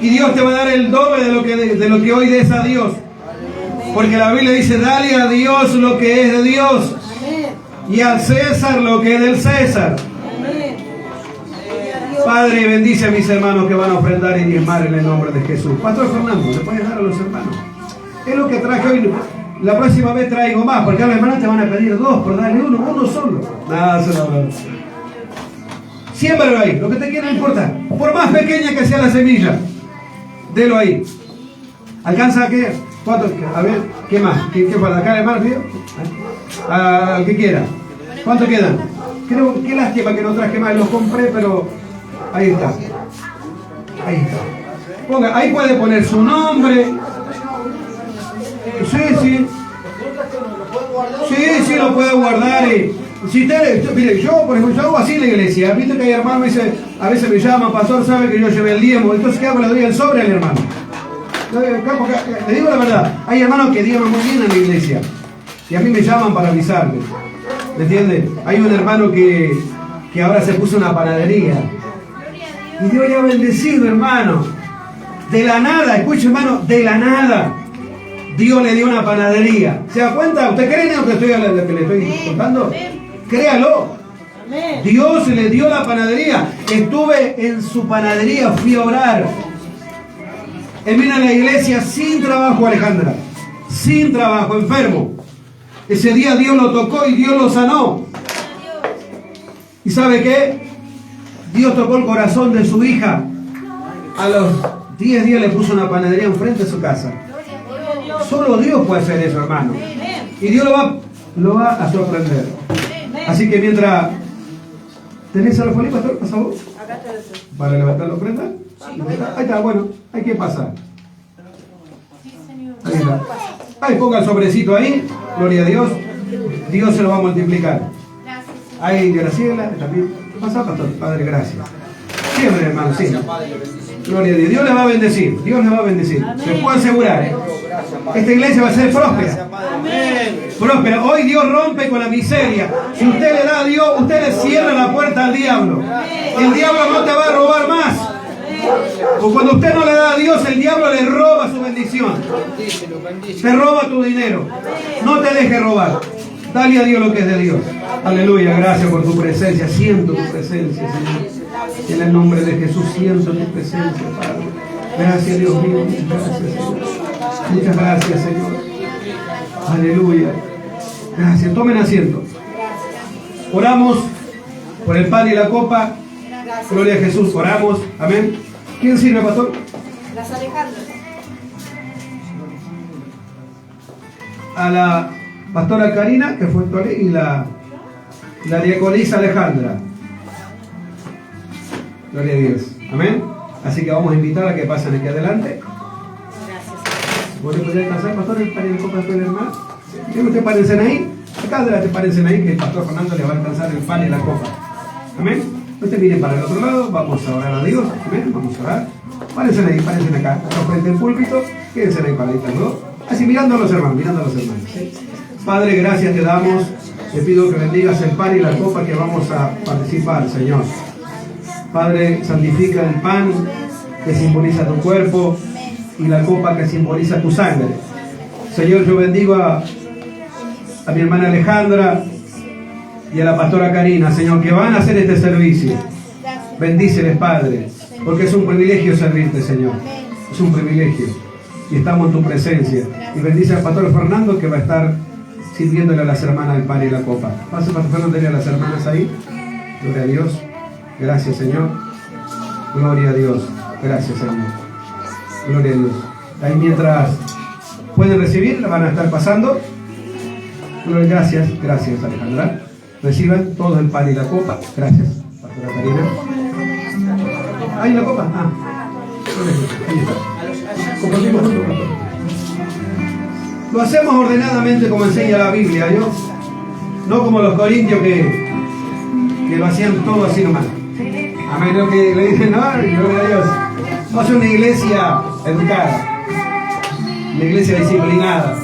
Y Dios te va a dar el doble de lo que hoy des a Dios. Porque la Biblia dice, dale a Dios lo que es de Dios. Y al César lo que es del César. Padre, bendice a mis hermanos que van a ofrendar y diezmar en el nombre de Jesús. Pastor Fernando, ¿le puedes dar a los hermanos? Es lo que traje hoy. La próxima vez traigo más, porque a los hermanos te van a pedir dos, por darle uno solo. Nada, se lo doy. Siémbralo ahí, lo que te quiera no importa. Por más pequeña que sea la semilla, délo ahí. ¿Alcanza a qué? ¿Cuánto? A ver, ¿qué más? ¿Qué falta? ¿Acá hermano pido? Al que quiera. ¿Cuánto quedan? Creo, qué lástima que no traje más, los compré, pero ahí está. Ahí está. Ponga, ahí puede poner su nombre. Sí. Sí, lo puede guardar. Si usted, mire, yo, por ejemplo, yo hago así en la iglesia. Viste que hay hermanos me dice, a veces me llaman, pastor, sabe que yo llevé el diezmo. Entonces, ¿qué hago? Le doy el sobre al hermano. Le digo la verdad, hay hermanos que diezman muy bien en la iglesia. Y a mí me llaman para avisarles. ¿Me entiende? Hay un hermano que ahora se puso una panadería. Y Dios le ha bendecido, hermano. De la nada, escuche, hermano, de la nada. Dios le dio una panadería. ¿Se da cuenta? ¿Usted cree en lo que le estoy contando? Créalo. Dios le dio la panadería. Estuve en su panadería, fui a orar. Él vino a la iglesia sin trabajo, Alejandra. Sin trabajo, enfermo. Ese día Dios lo tocó y Dios lo sanó. ¿Y sabe qué? Dios tocó el corazón de su hija. A los 10 días le puso una panadería enfrente de su casa. Solo Dios puede hacer eso, hermano. Y Dios lo va a sorprender. Así que mientras... ¿Tenés algo, pastor? ¿Pasa vos?
Acá está el otro.
¿Para levantar la ofrenda? Ahí está, bueno, hay que pasar. Ahí está. Ahí ponga el sobrecito ahí, gloria a Dios. Dios se lo va a multiplicar. Ahí, Graciela, también. ¿Qué pasa, pastor? Padre, gracias. Siempre, hermano, sí. Gloria a Dios. Dios le va a bendecir. Dios le va a bendecir. Se puede asegurar. Esta iglesia va a ser próspera. Próspera. Hoy Dios rompe con la miseria. Si usted le da a Dios, usted le cierra la puerta al diablo. El diablo no te va a robar más. O cuando usted no le da a Dios, el diablo le roba su bendición. Te roba tu dinero. No te deje robar. Dale a Dios lo que es de Dios. Aleluya, gracias por tu presencia. Siento tu presencia, Señor. En el nombre de Jesús siento tu presencia, Padre. Gracias, Dios mío. Muchas gracias, Señor. Muchas gracias, Señor. Aleluya. Gracias. Tomen asiento. Oramos por el pan y la copa. Gloria a Jesús. Oramos. Amén. ¿Quién sirve, pastor?
Las Alejandras.
A la pastora Karina, que fue Tole, y la diaconisa Alejandra. Gloria a Dios. Amén. Así que vamos a invitar a que pasen aquí adelante.
Gracias.
¿Vos le podés alcanzar, pastor, el pan y la copa del hermano? ¿Quieren ustedes parecen ahí? Acá adelante parecen ahí, que el pastor Fernando le va a alcanzar el pan y la copa. Amén. Ustedes miren para el otro lado, vamos a orar a Dios. Amén. Vamos a orar. Parecen ahí, parecen acá. Acá frente al púlpito. Quédense ahí paraditas, ¿no? Así mirando a los hermanos, mirando a los hermanos. ¿Sí? Padre, gracias te damos. Te pido que bendigas el pan y la copa que vamos a participar, Señor. Padre, santifica el pan que simboliza tu cuerpo y la copa que simboliza tu sangre. Señor, yo bendigo a mi hermana Alejandra y a la pastora Karina, Señor, que van a hacer este servicio. Bendíceles, Padre, porque es un privilegio servirte, Señor. Es un privilegio. Y estamos en tu presencia. Y bendice al pastor Fernando, que va a estar sirviéndole a las hermanas el pan y la copa. Pase, pastor Fernando, denle a las hermanas ahí. Gloria a Dios. Gracias, Señor. Gloria a Dios. Gracias, Señor. Gloria a Dios. Ahí mientras pueden recibir, la van a estar pasando. Gracias, gracias, Alejandra. Reciban todos el pan y la copa. Gracias, pastora Karina. ¿Hay la copa? Ah. Ahí está. Compartimos juntos, pastor. Lo hacemos ordenadamente como enseña la Biblia, ¿no? No como los corintios que lo hacían todo así nomás. Amén, lo que le dicen, no, gloria a Dios. Vamos a hacer una iglesia educada, una iglesia disciplinada.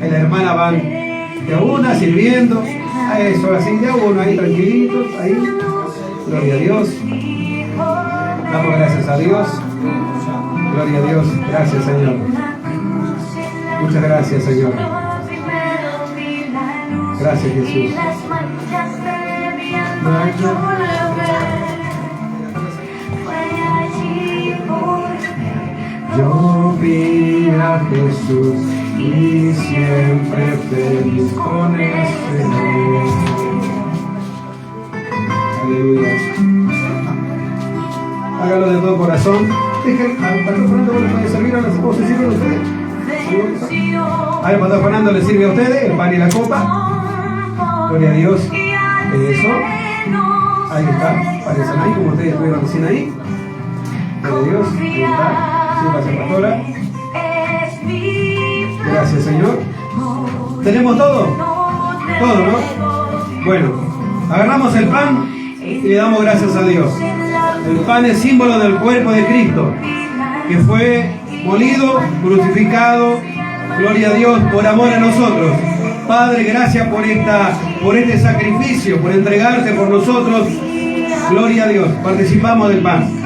Ahí las hermanas van de a una sirviendo, a eso, así de a uno, ahí tranquilitos, ahí. Gloria a Dios. Damos gracias a Dios. Gloria a Dios. Gracias, Señor. Muchas gracias, Señor. Gracias, Jesús. Yo vi a Jesús y siempre feliz con ese Dios. Aleluya. Hágalo de todo corazón. Dejen al pastor Fernando le puede servir a las esposas. ¿Sirven ustedes? Al pastor Fernando le sirve a ustedes el pan y la copa. Gloria a Dios. Eso. Ahí está. Parecen ahí como ustedes estuvieron recién ahí. Gloria a Dios. Ahí está. Gracias, pastora. Gracias, Señor. ¿Tenemos todo? Todo, ¿no? Bueno, agarramos el pan y le damos gracias a Dios. El pan es símbolo del cuerpo de Cristo, que fue molido, crucificado, gloria a Dios, por amor a nosotros. Padre, gracias por este sacrificio, por entregarte por nosotros. Gloria a Dios. Participamos del pan.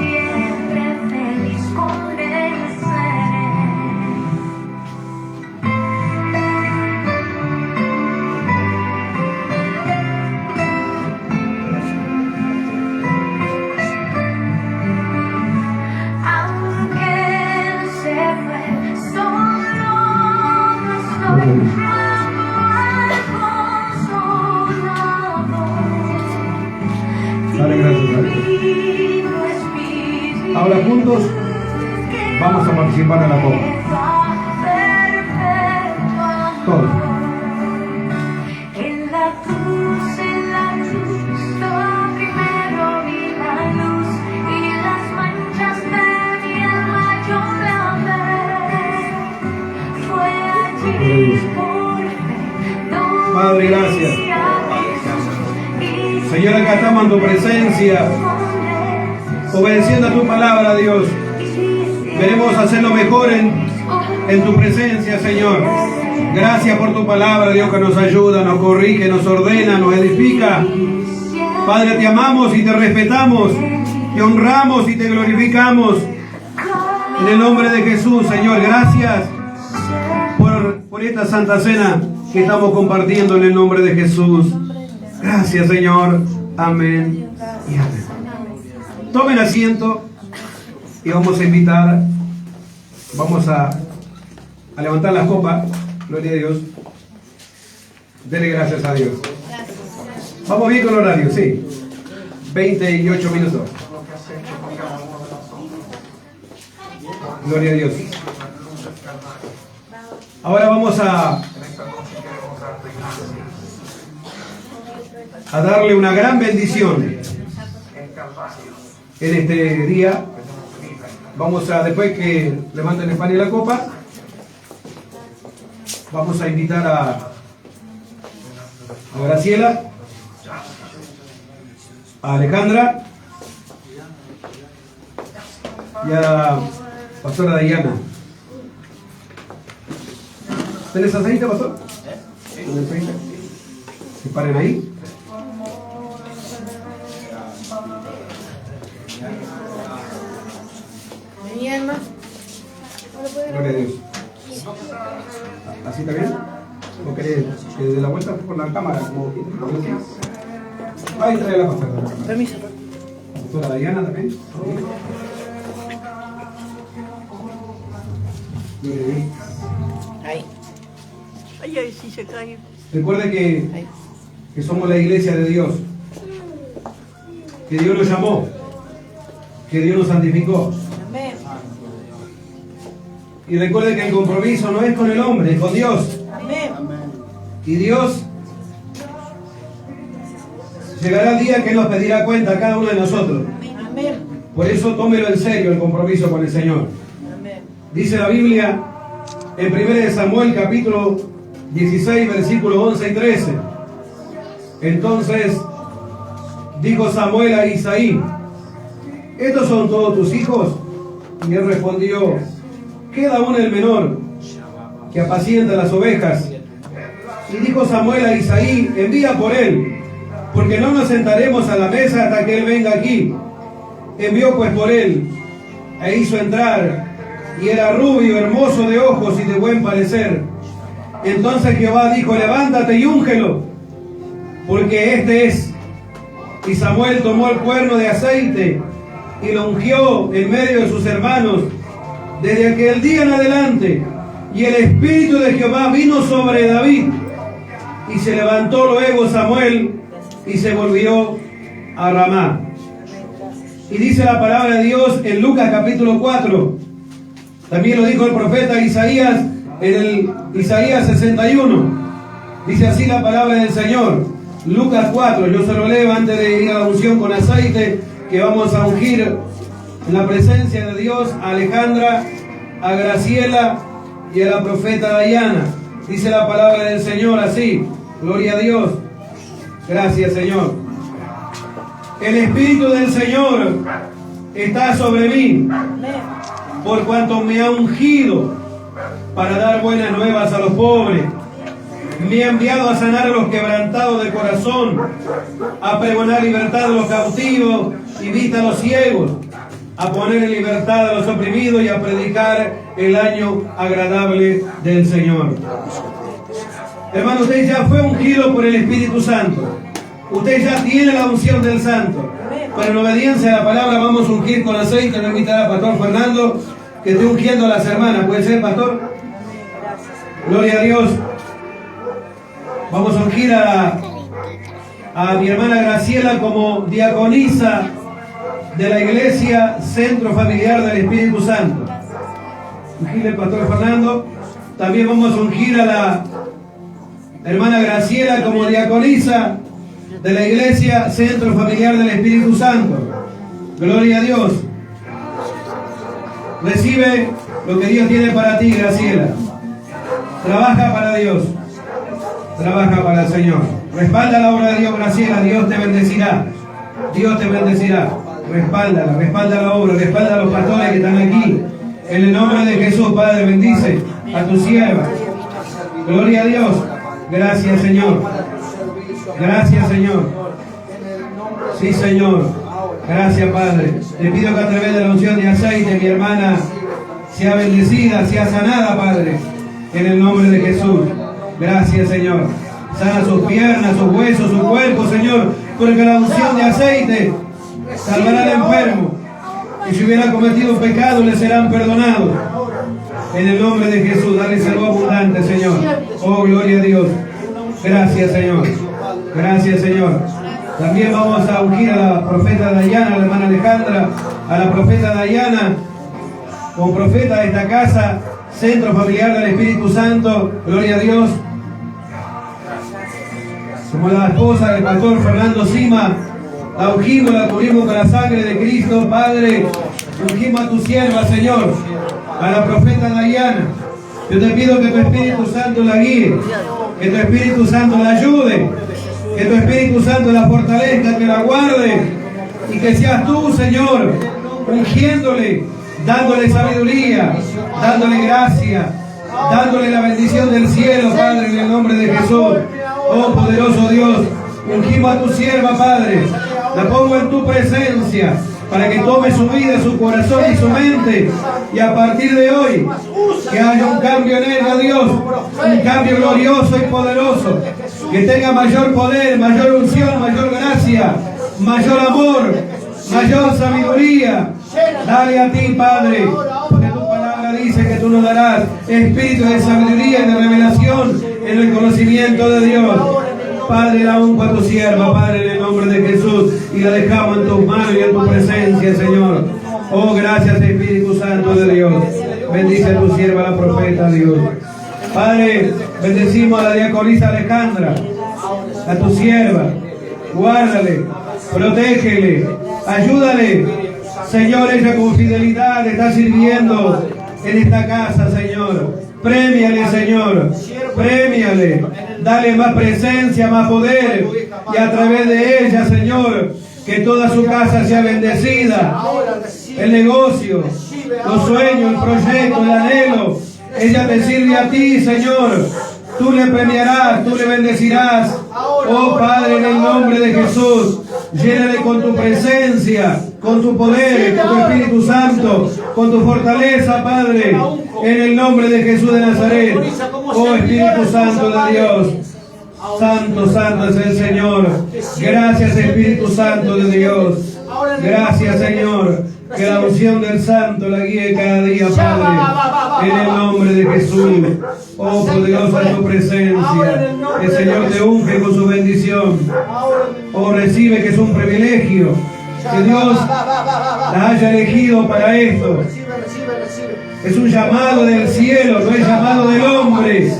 Dale gracias a Dios. Ahora juntos vamos a participar de la copa. Padre, gracias. Señor, acá estamos en tu presencia, obedeciendo a tu palabra, Dios. Queremos hacerlo mejor en tu presencia, Señor. Gracias por tu palabra, Dios, que nos ayuda, nos corrige, nos ordena, nos edifica. Padre, te amamos y te respetamos, te honramos y te glorificamos. En el nombre de Jesús, Señor, gracias por esta Santa Cena que estamos compartiendo en el nombre de Jesús. Gracias, Señor. Amén y amén. Tomen asiento y vamos a invitar, vamos a levantar la copa. Gloria a Dios. Dele gracias a Dios. Vamos bien con el horario, sí. 28 minutos. Gloria a Dios. Ahora vamos a darle una gran bendición en este día. Vamos a, después que levanten el pan y la copa, vamos a invitar a Graciela, a Alejandra y a la pastora Diana. ¿Tenés aceite, pastor? ¿Tenés aceite? ¿Se paren ahí? Gloria a Dios. ¿Así está bien? ¿O querés que dé la vuelta por la cámara? Ahí trae la pastora.
Permiso.
La pastora Diana también. Gloria a Dios.
Ahí. Ay, sí se cae.
Recuerde que somos la iglesia de Dios, que Dios nos llamó, que Dios nos santificó.
Amén.
Y recuerde que el compromiso no es con el hombre, es con Dios.
Amén.
Y Dios llegará el día que nos pedirá cuenta a cada uno de nosotros.
Amén.
Por eso tómelo en serio el compromiso con el Señor.
Amén.
Dice la Biblia en 1 Samuel capítulo 16 versículos 11 y 13. Entonces dijo Samuel a Isaí: ¿estos son todos tus hijos? Y él respondió: queda aún el menor, que apacienta las ovejas. Y dijo Samuel a Isaí: envía por él, porque no nos sentaremos a la mesa hasta que él venga aquí. Envió pues por él, e hizo entrar, y era rubio, hermoso de ojos y de buen parecer. Entonces Jehová dijo: levántate y úngelo, porque este es. Y Samuel tomó el cuerno de aceite y lo ungió en medio de sus hermanos desde aquel día en adelante. Y el Espíritu de Jehová vino sobre David. Y se levantó luego Samuel y se volvió a Ramá. Y dice la palabra de Dios en Lucas capítulo 4. También lo dijo el profeta Isaías en el Isaías 61. Dice así la palabra del Señor. Lucas 4. Yo se lo leo antes de ir a la unción con aceite, que vamos a ungir en la presencia de Dios a Alejandra, a Graciela y a la profeta Diana. Dice la palabra del Señor así. Gloria a Dios. Gracias, Señor. El Espíritu del Señor está sobre mí, por cuanto me ha ungido para dar buenas nuevas a los pobres. Me ha enviado a sanar a los quebrantados de corazón, a pregonar libertad a los cautivos y vista a los ciegos, a poner en libertad a los oprimidos y a predicar el año agradable del Señor. Hermano, usted ya fue ungido por el Espíritu Santo. Usted ya tiene la unción del Santo. Pero en obediencia a la palabra vamos a ungir con aceite. Le invitará al pastor Fernando que esté ungiendo a las hermanas. ¿Puede ser, pastor? Gloria a Dios. Vamos a ungir a mi hermana Graciela como diaconisa de la iglesia Centro Familiar del Espíritu Santo. Ungirle al pastor Fernando. También vamos a ungir a la hermana Graciela como diaconisa de la iglesia Centro Familiar del Espíritu Santo. Gloria a Dios. Recibe lo que Dios tiene para ti, Graciela. Trabaja para Dios. Trabaja para el Señor. Respalda la obra de Dios, Graciela. Dios te bendecirá. Dios te bendecirá. Respáldala, respalda la obra, respalda a los pastores que están aquí. En el nombre de Jesús, Padre, bendice a tu sierva. Gloria a Dios. Gracias, Señor. Gracias, Señor. Sí, Señor. Gracias, Padre. Te pido que a través de la unción de aceite, mi hermana sea bendecida, sea sanada, Padre. En el nombre de Jesús. Gracias, Señor. Sana sus piernas, sus huesos, su cuerpo, Señor. Porque la unción de aceite salvará al enfermo. Y si hubiera cometido un pecado, le serán perdonados. En el nombre de Jesús, dale salud abundante, Señor. Oh, gloria a Dios. Gracias, Señor. Gracias, Señor. También vamos a ungir a la profeta Dayana, a la hermana Alejandra, a la profeta Dayana, como profeta de esta casa, Centro Familiar del Espíritu Santo. Gloria a Dios. Como la esposa del pastor Fernando Sima, la ungimos, la cubrimos con la sangre de Cristo, Padre. Ungimos a tu sierva, Señor, a la profeta Dayana. Yo te pido que tu Espíritu Santo la guíe, que tu Espíritu Santo la ayude, que tu Espíritu Santo la fortalezca, que la guarde, y que seas tú, Señor, ungiéndole, dándole sabiduría, dándole gracia, dándole la bendición del cielo, Padre, en el nombre de Jesús. Oh, poderoso Dios, ungimos a tu sierva, Padre, la pongo en tu presencia, para que tome su vida, su corazón y su mente, y a partir de hoy, que haya un cambio en ella, Dios, un cambio glorioso y poderoso, que tenga mayor poder, mayor unción, mayor gracia, mayor amor, mayor sabiduría. Dale a ti, Padre, porque tu palabra dice que tú nos darás espíritu de sabiduría y de revelación en el conocimiento de Dios. Padre, la unjo a tu sierva, Padre, en el nombre de Jesús, y la dejamos en tus manos y en tu presencia, Señor. Oh, gracias, Espíritu Santo de Dios. Bendice a tu sierva, la profeta, Dios. Padre, bendecimos a la diaconisa Alejandra, a tu sierva. Guárdale, protégele, ayúdale. Señor, ella con fidelidad está sirviendo en esta casa, Señor. Premiale, Señor, premiale, dale más presencia, más poder, y a través de ella, Señor, que toda su casa sea bendecida, el negocio, los sueños, el proyecto, el anhelo. Ella te sirve a ti, Señor. Tú le premiarás, tú le bendecirás. Oh Padre, en el nombre de Jesús, llénale con tu presencia, con tu poder, con tu Espíritu Santo, con tu fortaleza, Padre, en el nombre de Jesús de Nazaret. Oh Espíritu Santo de Dios, santo, santo es el Señor. Gracias, Espíritu Santo de Dios. Gracias, Señor. Que la unción del Santo la guíe cada día, Padre, en el nombre de Jesús. Oh, poderosa es tu presencia. El Señor te unge con su bendición. Oh, recibe, que es un privilegio que Dios la haya elegido para esto. Es un llamado del cielo, no es llamado del hombre.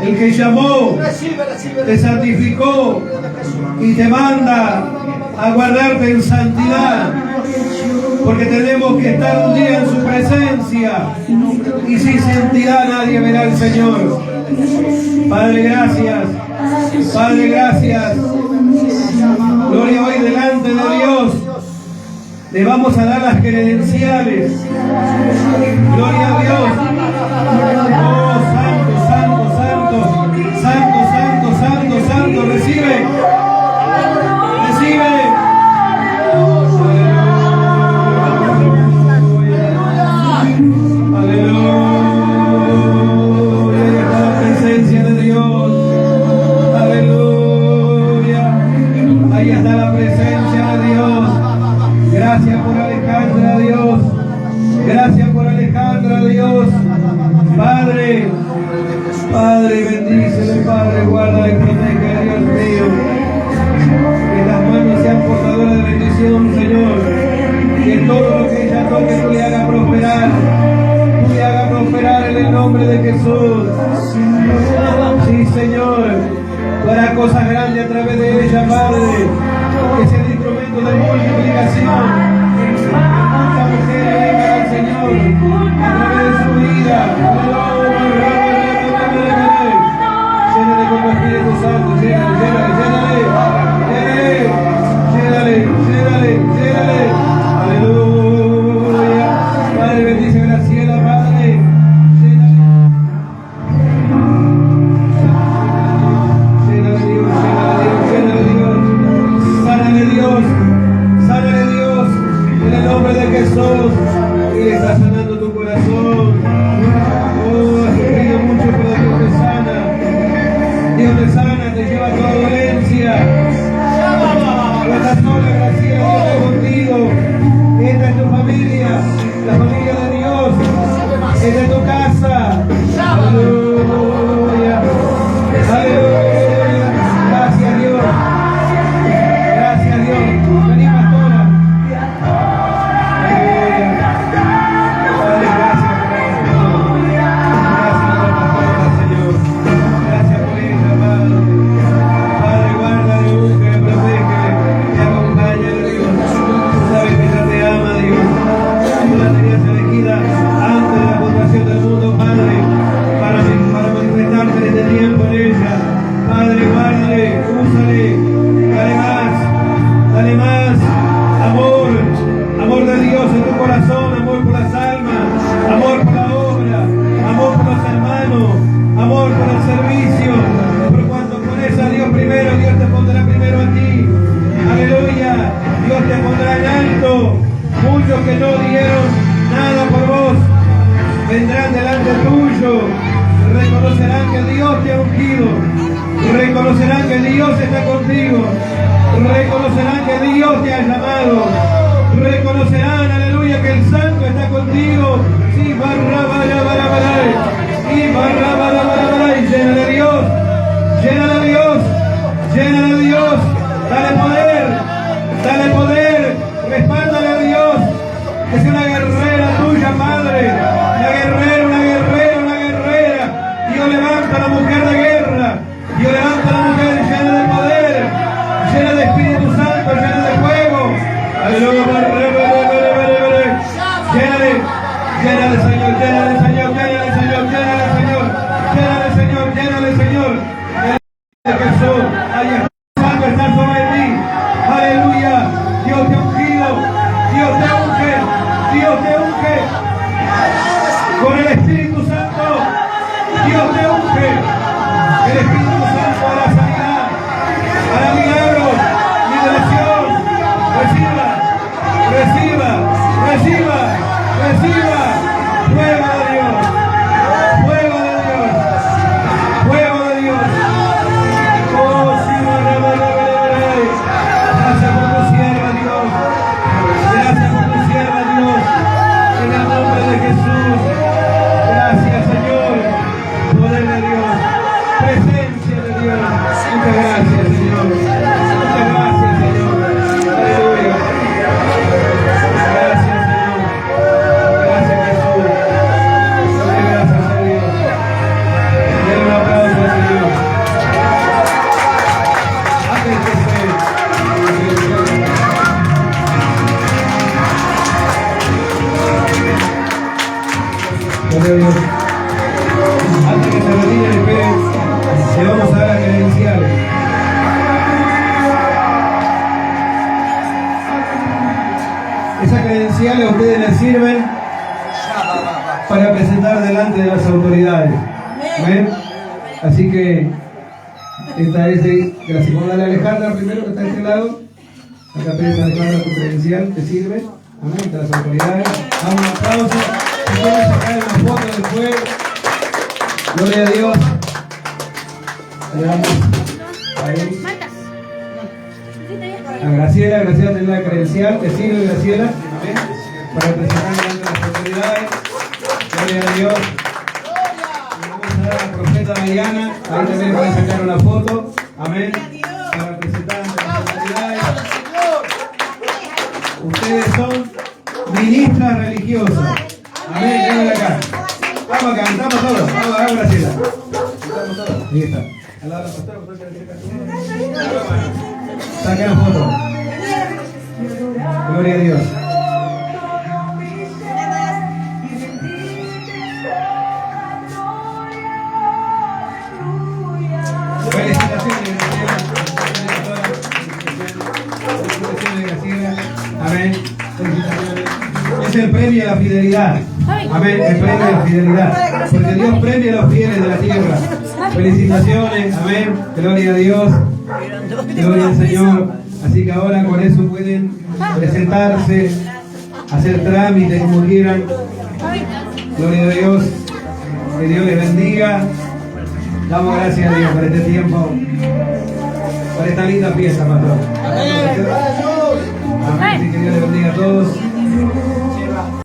El que llamó, te santificó y te manda a guardarte en santidad, porque tenemos que estar un día en su presencia, y sin santidad nadie verá al Señor. Padre, gracias. Padre, gracias. Gloria hoy delante de Dios. Le vamos a dar las credenciales. Gloria a Dios. Oh, santo, santo, santo, santo, santo, santo, santo. Recibe. Recibe. Padre, bendícele, Padre, guarda y protege, Dios mío. Que las manos sean portadoras de bendición, Señor. Que todo lo que ella toque tú le haga prosperar. Tú le haga prosperar en el nombre de Jesús. Sí, Señor. Tú harás cosas grandes a través de ella, Padre. Que sea el instrumento de multiplicación. Esta mujer venga al Señor a través de su vida. nombre de Jesús. Él está sanando tu corazón. Oh, has sufrido mucho, pero Dios te sana. Dios te sana, te lleva toda dolencia. No estás sola, Graciela, Dios está contigo. Esta es tu familia, la familia de Dios. Esta es tu casa. Aleluya. Aleluya. Gracias, Dios. Gracias, Dios. Vení, pastora. Aleluya. Padre, gracias por esto. Gracias por la pastora, Señor. Gracias por ella, Padre. Padre, guárdale, búsquele, protégele, te acompaña, Dios. Tú sabes que ella te ama, Dios. Tú la tenías elegida antes de la fundación del mundo, Padre, para manifestarte en este tiempo en ella. Padre, guárdale, úsale, dale más, amor de Dios en tu corazón, amor por las almas, amor por la obra, amor por los hermanos, amor por el servicio. Por cuanto pones a Dios primero, Dios te pondrá primero a ti. Aleluya, Dios te pondrá en alto. Muchos que no dieron nada por vos vendrán delante tuyo, reconocerán que Dios te ha ungido, reconocerán que Dios está contigo, reconocerán que Dios te ha llamado, reconocerán, aleluya, que el Santo está contigo. Sí, llena de Dios, llena de Dios, llena de Dios, dale poder, respáldale a Dios, que sea una guerrera tuya, Padre, una guerrera. Dios levanta a la mujer de guerra, Dios levanta a la mujer llena de poder, llena de Espíritu Santo, llena de fuego. Aleluya. Llénale, Señor, llénale, Señor, llénale, Señor, llénale, Señor, llénale, Señor, llénale, Señor. Jesús, ahí Santo está sobre ti. Aleluya. Dios te ha ungido, Dios te unge con el Espíritu Santo. Dios te unge, el Espíritu Santo a la sanidad, a la milagros, liberación. Reciba. Fuego de Dios. Oh, sí, gracias por tu sierva, Dios. Gracias por tu sierva, Dios. En el nombre de Jesús. Gracias, Señor. Poder de Dios. Presencia de Dios. Muchas gracias, Señor. Muchas gracias, Señor. Aleluya. Gracias, Señor. Gracias, Jesús. Gracias a Dios. Denle un aplauso al Señor. Gloria a Dios. Antes que se retire el pie, le vamos a dar las credenciales. Esas credenciales a ustedes les sirven para presentar delante de las autoridades. ¿Ven? Así que esta es de gracias. Vamos a darle a Alejandra primero, que está de este lado. Acá pedís a Alejandra tu credencial, te sirve. Amén. Ante las autoridades. Damos un aplauso. Se pueden sacar una foto después. Gloria a Dios. Le damos ahí. A Graciela tendrá la credencial, te sirve, Graciela, amén, para presentar delante de las autoridades. Gloria a Dios. Y vamos a dar a la profeta Mariana, ahí también puede sacar una foto, amén, para presentar ante las autoridades. Ustedes son ministras religiosas, amén, vengan acá. Vamos acá, entramos todos, vamos acá, Graciela. Entramos todos, ahí está. Al lado de la pastora, saca la foto. Gloria a Dios. Felicitaciones, Graciela. Amén. Felicitaciones. Es el premio a la fidelidad. Amén. El premio a la fidelidad. Porque Dios premia a los fieles de la tierra. Felicitaciones. Amén. Gloria a Dios. Gloria al Señor. Así que ahora con eso pueden presentarse hacer trámites como quieran. Gloria a Dios. Que Dios les bendiga. Damos gracias a Dios por este tiempo, por esta linda fiesta, pastor.
Amén.
Amén. Que Dios les bendiga a todos.